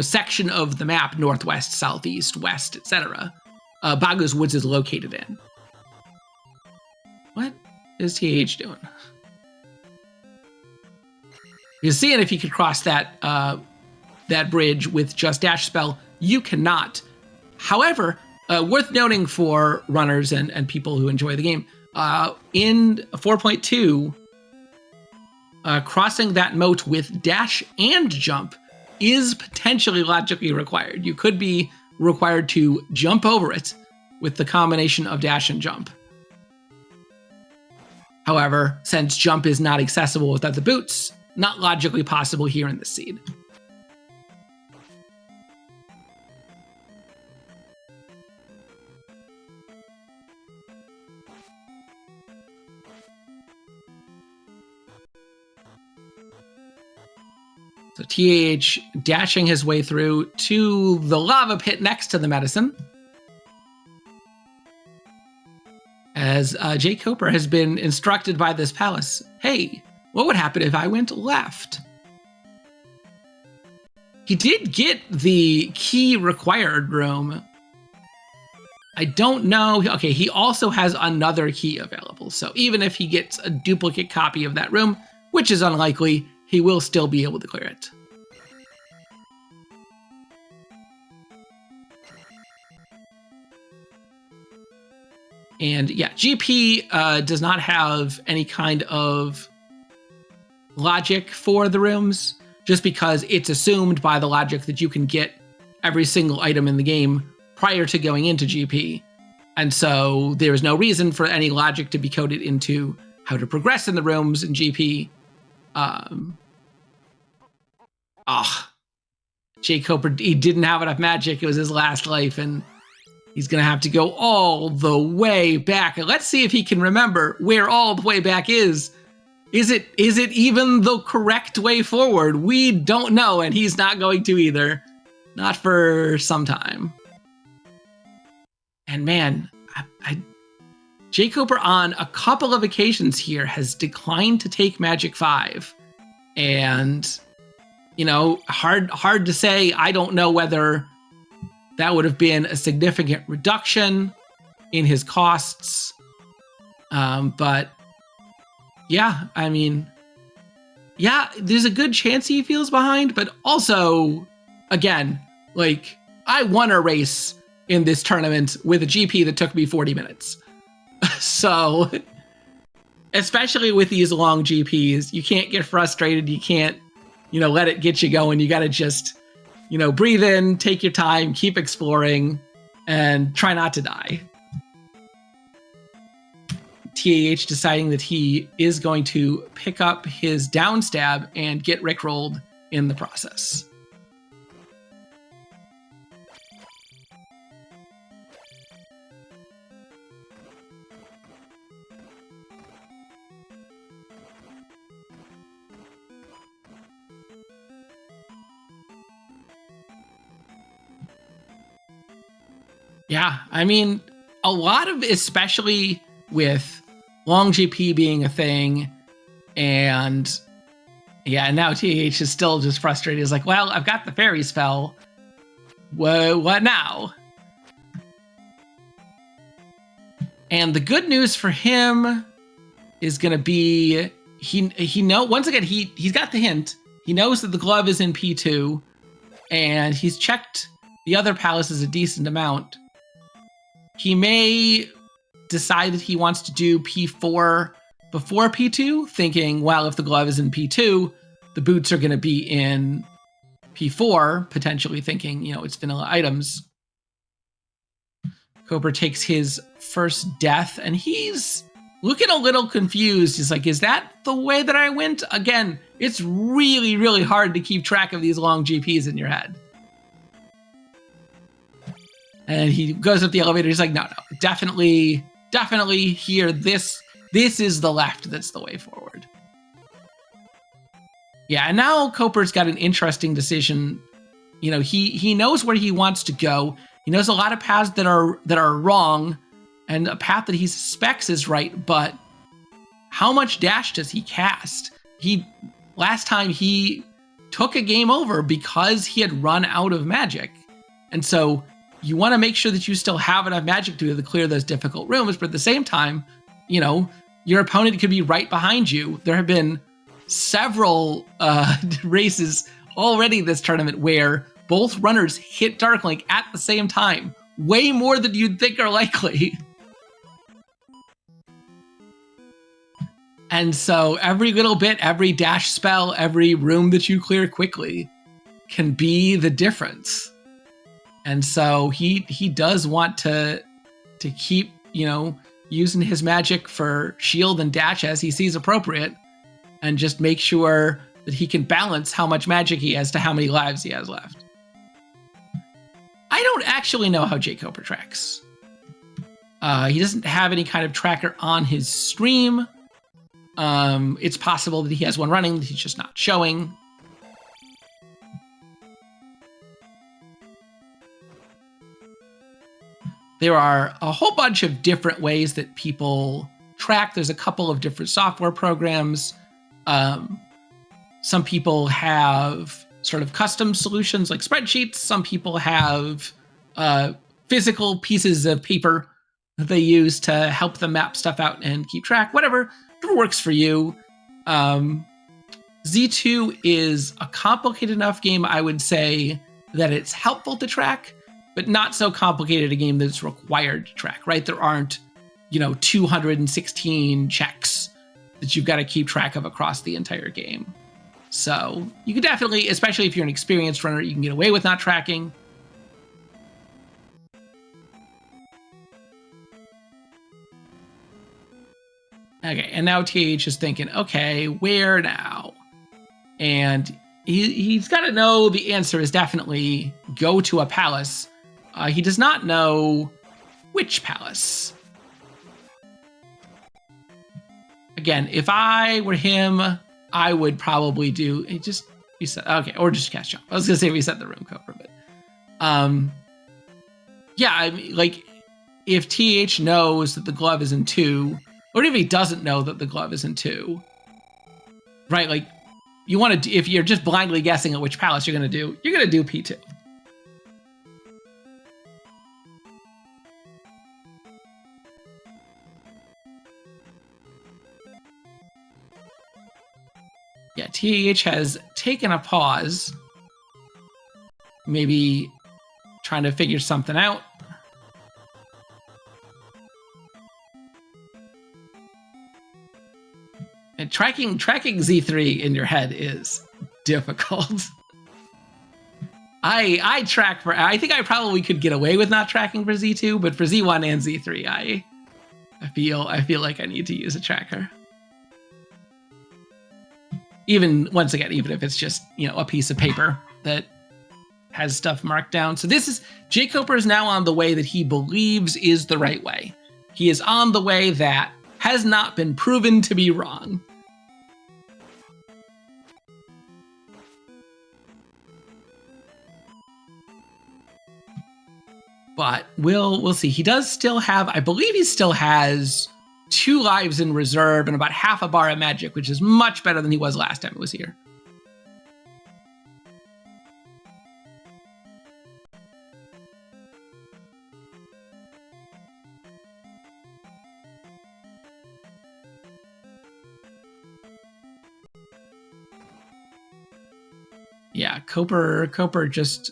section of the map, northwest, southeast, west, etc., Bagu's Woods is located in. What is TH doing? You're seeing if you could cross that bridge with just dash spell. You cannot. However, worth noting for runners and people who enjoy the game, in 4.2, crossing that moat with dash and jump is potentially logically required. You could be required to jump over it with the combination of dash and jump. However, since jump is not accessible without the boots, not logically possible here in the seed. So TAH dashing his way through to the lava pit next to the medicine. As jkoper has been instructed by this palace, hey, what would happen if I went left? He did get the key required room. I don't know. Okay, he also has another key available. So even if he gets a duplicate copy of that room, which is unlikely, he will still be able to clear it. And yeah, GP does not have any kind of logic for the rooms, just because it's assumed by the logic that you can get every single item in the game prior to going into GP. And so there is no reason for any logic to be coded into how to progress in the rooms in GP. jkoper, he didn't have enough magic. It was his last life, and he's going to have to go all the way back. And let's see if he can remember where all the way back is. Is it even the correct way forward? We don't know, and he's not going to either. Not for some time. And man, jkoper on a couple of occasions here has declined to take Magic 5. And, you know, hard to say. I don't know whether that would have been a significant reduction in his costs. But yeah, I mean, yeah, there's a good chance he feels behind, but also, again, like, I won a race in this tournament with a GP that took me 40 minutes. So, especially with these long GPs, you can't get frustrated. You can't, let it get you going. You got to just, breathe in, take your time, keep exploring, and try not to die. TAH deciding that he is going to pick up his down stab and get rickrolled in the process. Yeah, I mean, a lot of, especially with long GP being a thing, and yeah, now TAH is still just frustrated. He's like, well, I've got the fairy spell. What now? And the good news for him is going to be, once again, he's got the hint. He knows that the glove is in P2, and he's checked the other palaces a decent amount, he may decide that he wants to do P4 before P2, thinking, well, if the glove is in P2, the boots are going to be in P4, potentially thinking, it's vanilla items. Koper takes his first death, and he's looking a little confused. He's like, is that the way that I went? Again, it's really, really hard to keep track of these long GPs in your head. And he goes up the elevator. He's like, no, definitely here. This is the left. That's the way forward. Yeah, and now Koper's got an interesting decision. He knows where he wants to go. He knows a lot of paths that are wrong, and a path that he suspects is right. But how much dash does he cast? Last time he took a game over because he had run out of magic, and so you want to make sure that you still have enough magic to be able to clear those difficult rooms. But at the same time, your opponent could be right behind you. There have been several races already this tournament where both runners hit Dark Link at the same time, way more than you'd think are likely. And so every little bit, every dash spell, every room that you clear quickly can be the difference. And so he does want to keep, using his magic for shield and dash as he sees appropriate, and just make sure that he can balance how much magic he has to how many lives he has left. I don't actually know how jkoper tracks. He doesn't have any kind of tracker on his stream. It's possible that he has one running that he's just not showing. There are a whole bunch of different ways that people track. There's a couple of different software programs. Some people have sort of custom solutions like spreadsheets. Some people have physical pieces of paper that they use to help them map stuff out and keep track. Whatever works for you. Z2 is a complicated enough game, I would say, that it's helpful to track, but not so complicated a game that it's required to track, right? There aren't, 216 checks that you've got to keep track of across the entire game. So you can definitely, especially if you're an experienced runner, you can get away with not tracking. Okay, and now TAH is thinking, okay, where now? And he's got to know the answer is definitely go to a palace. He does not know which palace. Again, if I were him, I would probably do just reset. Okay, or just cast jump. I was gonna say reset the room cover, but yeah, I mean, like if TH knows that the glove is in 2, or if he doesn't know that the glove is in 2, right? Like you want to, if you're just blindly guessing at which palace you're gonna do P2. Yeah, TAH has taken a pause, maybe trying to figure something out. And tracking Z3 in your head is difficult. I think I probably could get away with not tracking for Z2, but for Z1 and Z3, I feel like I need to use a tracker. Even if it's just, a piece of paper that has stuff marked down. So jkoper is now on the way that he believes is the right way. He is on the way that has not been proven to be wrong. But we'll see. He does still have, I believe he still has 2 lives in reserve and about half a bar of magic, which is much better than he was last time he was here. Yeah, Koper just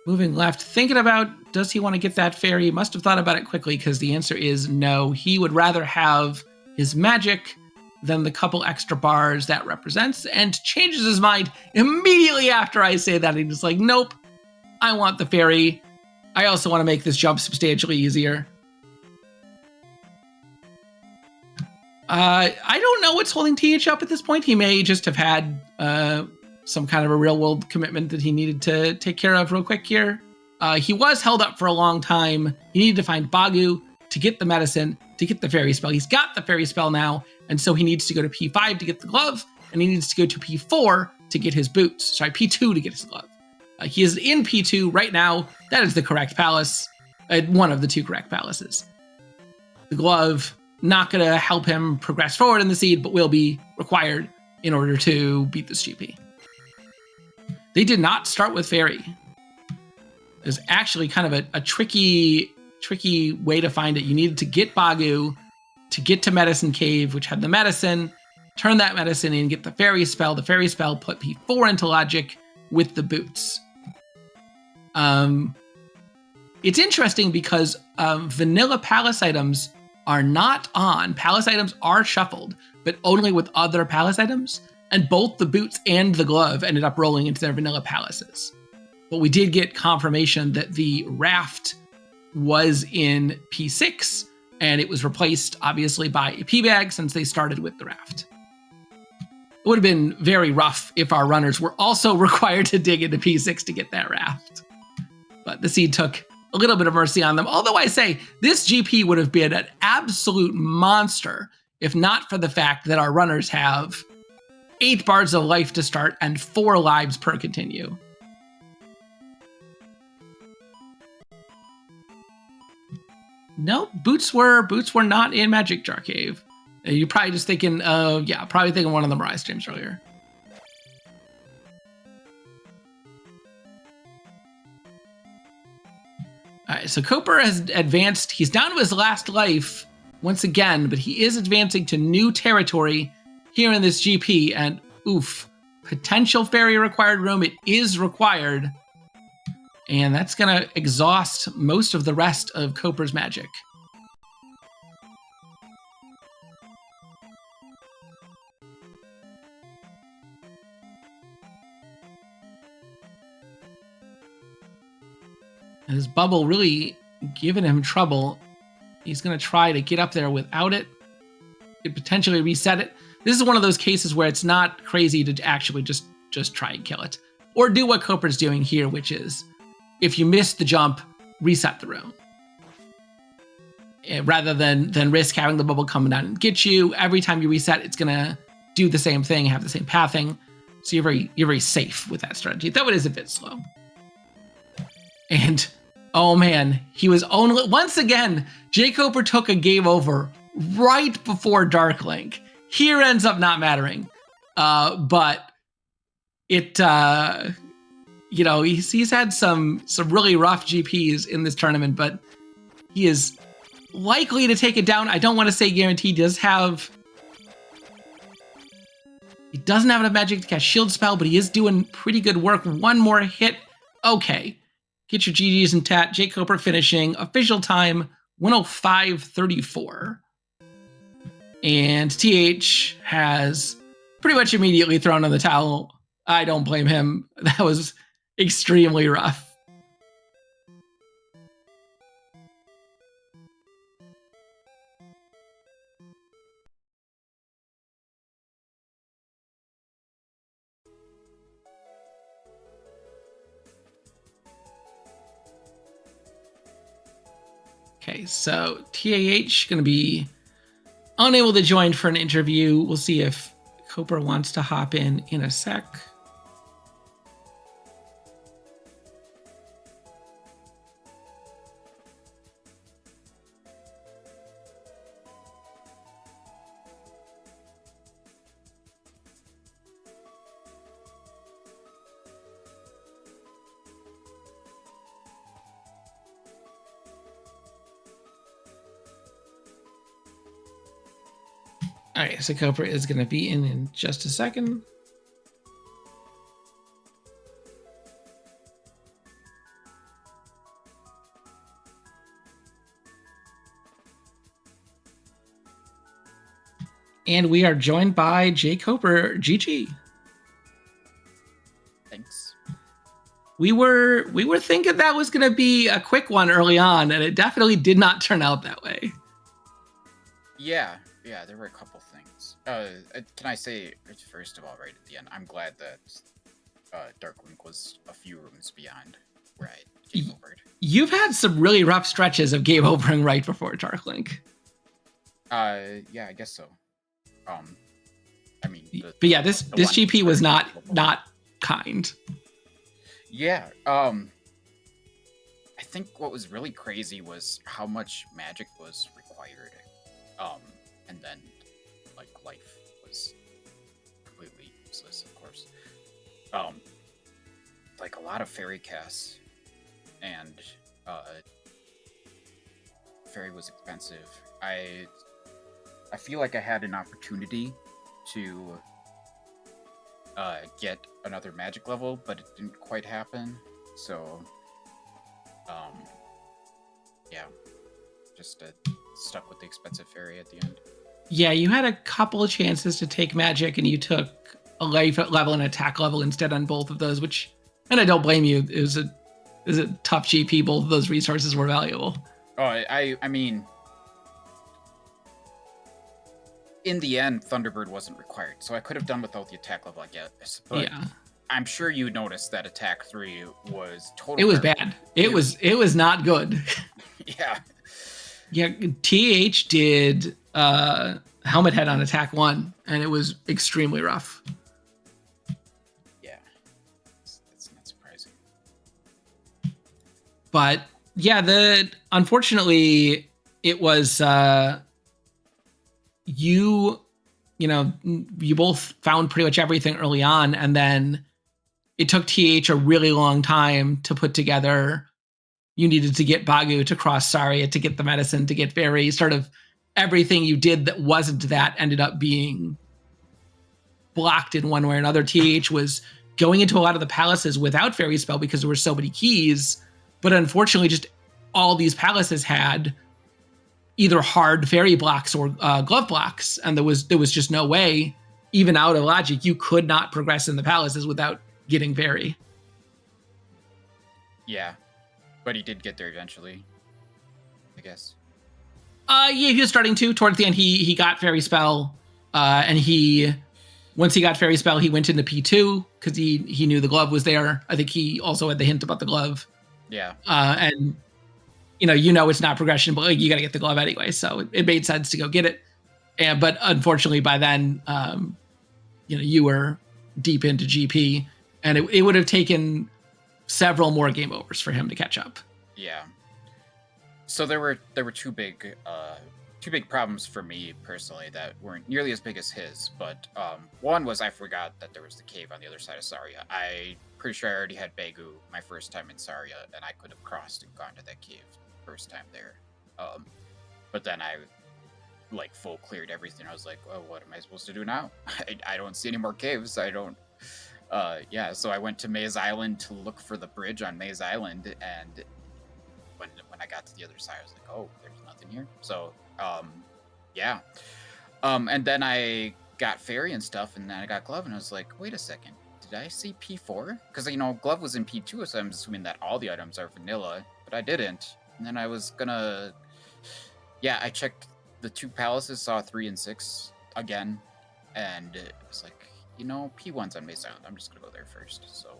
Moving left, thinking about, does he want to get that fairy? He must have thought about it quickly, because the answer is no. He would rather have his magic than the couple extra bars that represents, and changes his mind immediately after I say that. He's like, nope, I want the fairy. I also want to make this jump substantially easier. I don't know what's holding TH up at this point. He may just have had some kind of a real world commitment that he needed to take care of real quick here. He was held up for a long time. He needed to find Bagu to get the medicine, to get the fairy spell. He's got the fairy spell now, and so he needs to go to P5 to get the glove, and he needs to go to P4 to get his boots. Sorry, P2 to get his glove. He is in P2 right now. That is the correct palace. One of the two correct palaces. The glove, not going to help him progress forward in the seed, but will be required in order to beat this GP. They did not start with fairy. It's actually kind of a tricky way to find it. You needed to get Bagu to get to Medicine Cave, which had the medicine, turn that medicine in, get the fairy spell. The fairy spell put P4 into logic with the boots. It's interesting because vanilla palace items are not on. Palace items are shuffled, but only with other palace items. And both the boots and the glove ended up rolling into their vanilla palaces. But we did get confirmation that the raft was in P6, and it was replaced, obviously, by a P-bag since they started with the raft. It would have been very rough if our runners were also required to dig into P6 to get that raft. But the seed took a little bit of mercy on them. Although I say, this GP would have been an absolute monster if not for the fact that our runners have 8 bars of life to start and 4 lives per continue. No, boots were not in Magic Jar Cave. You're probably just thinking, probably thinking one of the Mirai streams earlier. All right, so Koper has advanced. He's down to his last life once again, but he is advancing to new territory here in this GP. And oof, potential fairy required room. It is required. And that's going to exhaust most of the rest of Koper's magic. And his bubble really giving him trouble. He's going to try to get up there without it. Could potentially reset it. This is one of those cases where it's not crazy to actually just try and kill it. Or do what Koper's doing here, which is, if you miss the jump, reset the room. Rather than risk having the bubble come down and get you. Every time you reset, it's going to do the same thing, have the same pathing. So you're very safe with that strategy, though it is a bit slow. And oh man, he was only, once again, jkoper took a game over right before Dark Link. Here ends up not mattering. But it, he's had some really rough GPs in this tournament, but he is likely to take it down. I don't want to say guaranteed. He doesn't have enough magic to cast Shield Spell, but he is doing pretty good work. One more hit. Okay. Get your GGs in tat. jkoper finishing. Official time, 105.34. And TH has pretty much immediately thrown in the towel. I don't blame him. That was extremely rough. Okay, so TAH going to be unable to join for an interview. We'll see if Koper wants to hop in a sec. All right, so Koper is going to be in just a second. And we are joined by jkoper. GG. Thanks. We were thinking that was going to be a quick one early on, and it definitely did not turn out that way. Yeah, there were a couple things. Can I say, first of all, right at the end, I'm glad that Darklink was a few rooms beyond where I game overed. You've had some really rough stretches of game overing right before Darklink. Yeah, I guess so. I mean, but yeah, this GP was not kind. Yeah. I think what was really crazy was how much magic was required. And then like life was completely useless, of course. Like a lot of fairy casts, and fairy was expensive. I feel like I had an opportunity to get another magic level, but it didn't quite happen. So, yeah, just stuck with the expensive fairy at the end. Yeah, you had a couple of chances to take magic, and you took a life level and attack level instead on both of those, which, and I don't blame you. It was a tough GP. Both of those resources were valuable. Oh, I mean, in the end, Thunderbird wasn't required, so I could have done without the attack level, I guess. But yeah. I'm sure you noticed that attack 3 was totally. It was bad. It was not good. Yeah. Yeah, TAH did Helmet Head on attack 1, and it was extremely rough. Yeah, that's not surprising. But yeah, unfortunately it was you both found pretty much everything early on, and then it took TH a really long time to put together. You needed to get Bagu to cross Saria, to get the medicine, to get Fairy. Sort of everything you did that wasn't that ended up being blocked in one way or another. TH was going into a lot of the palaces without Fairy Spell because there were so many keys, but unfortunately just all these palaces had either hard fairy blocks or glove blocks, and there was just no way, even out of logic, you could not progress in the palaces without getting fairy. Yeah. But he did get there eventually, I guess. Yeah, he was starting to. Towards the end, he got Fairy Spell, and once he got Fairy Spell, he went into P2 because he knew the glove was there. I think he also had the hint about the glove. Yeah. And it's not progression, but you got to get the glove anyway, so it made sense to go get it. But unfortunately, by then, you were deep into GP, and it would have taken several more game overs for him to catch up. Yeah. So there were two big problems for me personally that weren't nearly as big as his, but one was I forgot that there was the cave on the other side of Saria. I pretty sure I already had Bagu my first time in Saria, and I could have crossed and gone to that cave first time there. But then I full cleared everything. I was like, oh, what am I supposed to do now? I don't see any more caves. I don't. So I went to Maze Island to look for the bridge on Maze Island, and when I got to the other side, I was like, oh, there's nothing here. So, and then I got Fairy and stuff, and then I got Glove, and I was like, wait a second, did I see P4? Because, Glove was in P2, so I'm assuming that all the items are vanilla, but I didn't. And then I was gonna... Yeah, I checked the 2 palaces, saw 3 and 6 again, and it was like, P1's on Maze Island. I'm just going to go there first, so...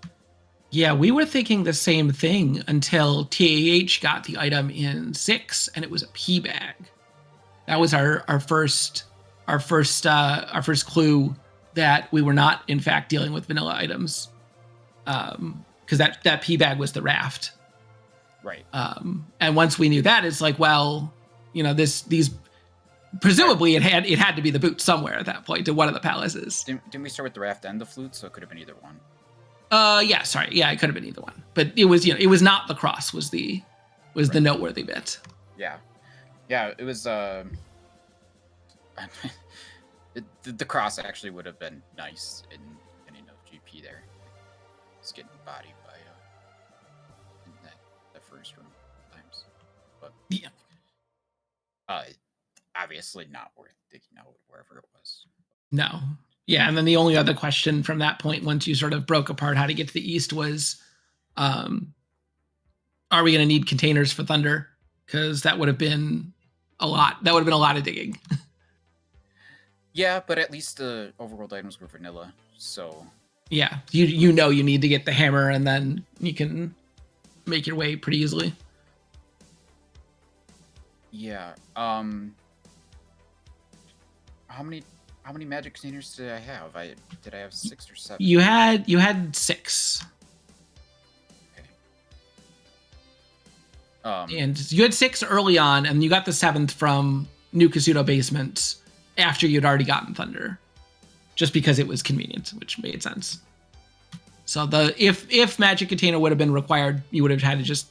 Yeah, we were thinking the same thing until TAH got the item in 6, and it was a P bag. That was our first clue that we were not, in fact, dealing with vanilla items. Because that P bag was the raft. Right. And once we knew that, it's like, well, these... Presumably, it had to be the boot somewhere at that point to one of the palaces. Didn't we start with the raft and the flute? So it could have been either one. Yeah, sorry. Yeah, it could have been either one. But it was, it was not the cross was the noteworthy bit. Yeah. Yeah, it was, the cross actually would have been nice in GP there. It's getting bodied by, in the first room times. But, yeah. obviously not worth digging out wherever it was. No. Yeah, and then the only other question from that point, once you sort of broke apart how to get to the east, was, are we going to need containers for Thunder? Because that would have been a lot. That would have been a lot of digging. Yeah, but at least the overworld items were vanilla, so... Yeah, you know you need to get the hammer, and then you can make your way pretty easily. Yeah, how many magic containers did I have? Did I have 6 or 7? You had 6. Okay. And you had 6 early on, and you got the 7th from New Casino Basement after you'd already gotten Thunder, just because it was convenient, which made sense. So if magic container would have been required, you would have had to just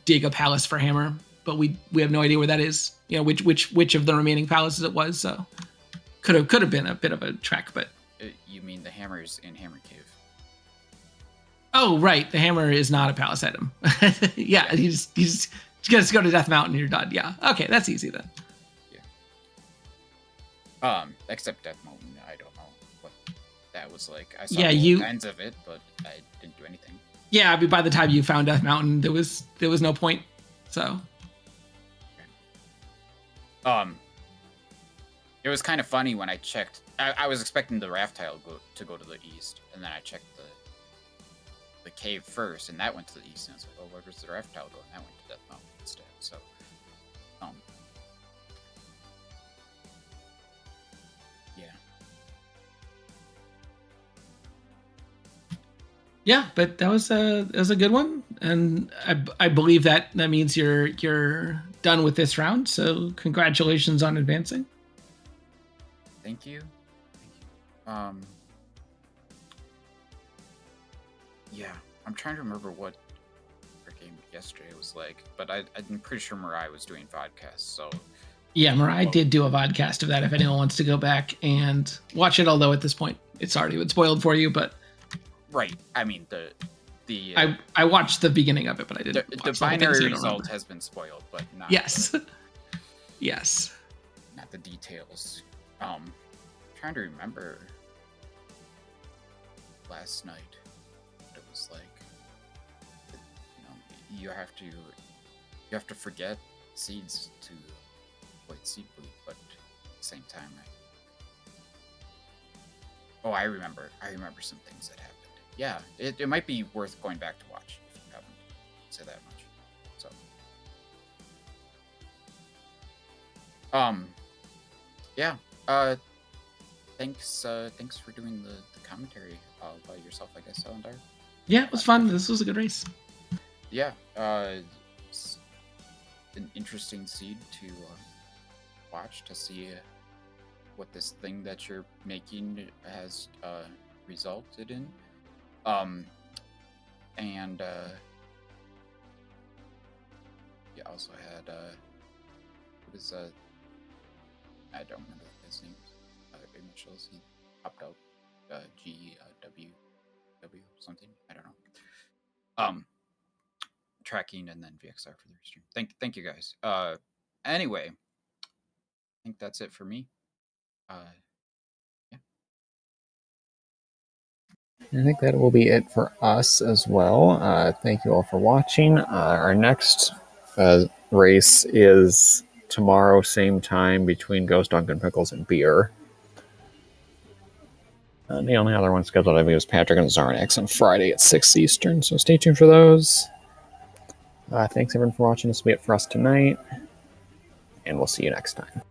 dig a palace for hammer. But we have no idea where that is. You know, which of the remaining palaces it was. So could have been a bit of a trek. But you mean the hammer's in Hammer Cave? Oh, right. The hammer is not a palace item. Yeah, you just go to Death Mountain and you're done. Yeah. Okay, that's easy then. Yeah. Except Death Mountain, I don't know what that was like. I saw both ends of it, but I didn't do anything. Yeah, I mean, by the time you found Death Mountain, there was no point. So. It was kind of funny when I checked. I was expecting the raft tile to go to the east, and then I checked the cave first, and that went to the east. And I was like, "Oh, where does the raft tile go?" And that went to Death Mountain instead. So, yeah. Yeah, but that was a good one, and I believe that means you're done with this round. So congratulations on advancing. Thank you. Yeah, I'm trying to remember what our game yesterday was like, but I'm pretty sure Mirai was doing vodcasts, so... Yeah, Mirai did do a vodcast of that if anyone wants to go back and watch it, although at this point it's already been spoiled for you, but... Right, I mean, I watched the beginning of it, but I didn't watch the binary result has been spoiled, but not... Yes. Yes. Not the details. I'm trying to remember last night what it was like. You have to forget seeds to avoid seed bleed, but at the same time, I remember some things that happened. Yeah, it might be worth going back to watch if you haven't said that much. So, yeah. Thanks for doing the commentary by yourself, I guess, Elendar. Yeah, it was fun. This was a good race. Yeah, it's an interesting seed to watch, to see what this thing that you're making has resulted in. And you also had it was I don't remember his name. Initials. He popped out GW something. I don't know. Tracking and then VXR for the restream. Thank you guys. Anyway, I think that's it for me. Yeah. I think that will be it for us as well. Thank you all for watching. Our next race is tomorrow, same time, between Ghost Dunkin' Pickles and Beer. The only other one scheduled, I think, is Patrick and Zarnax on Friday at 6 Eastern, so stay tuned for those. Thanks, everyone, for watching. This will be it for us tonight, and we'll see you next time.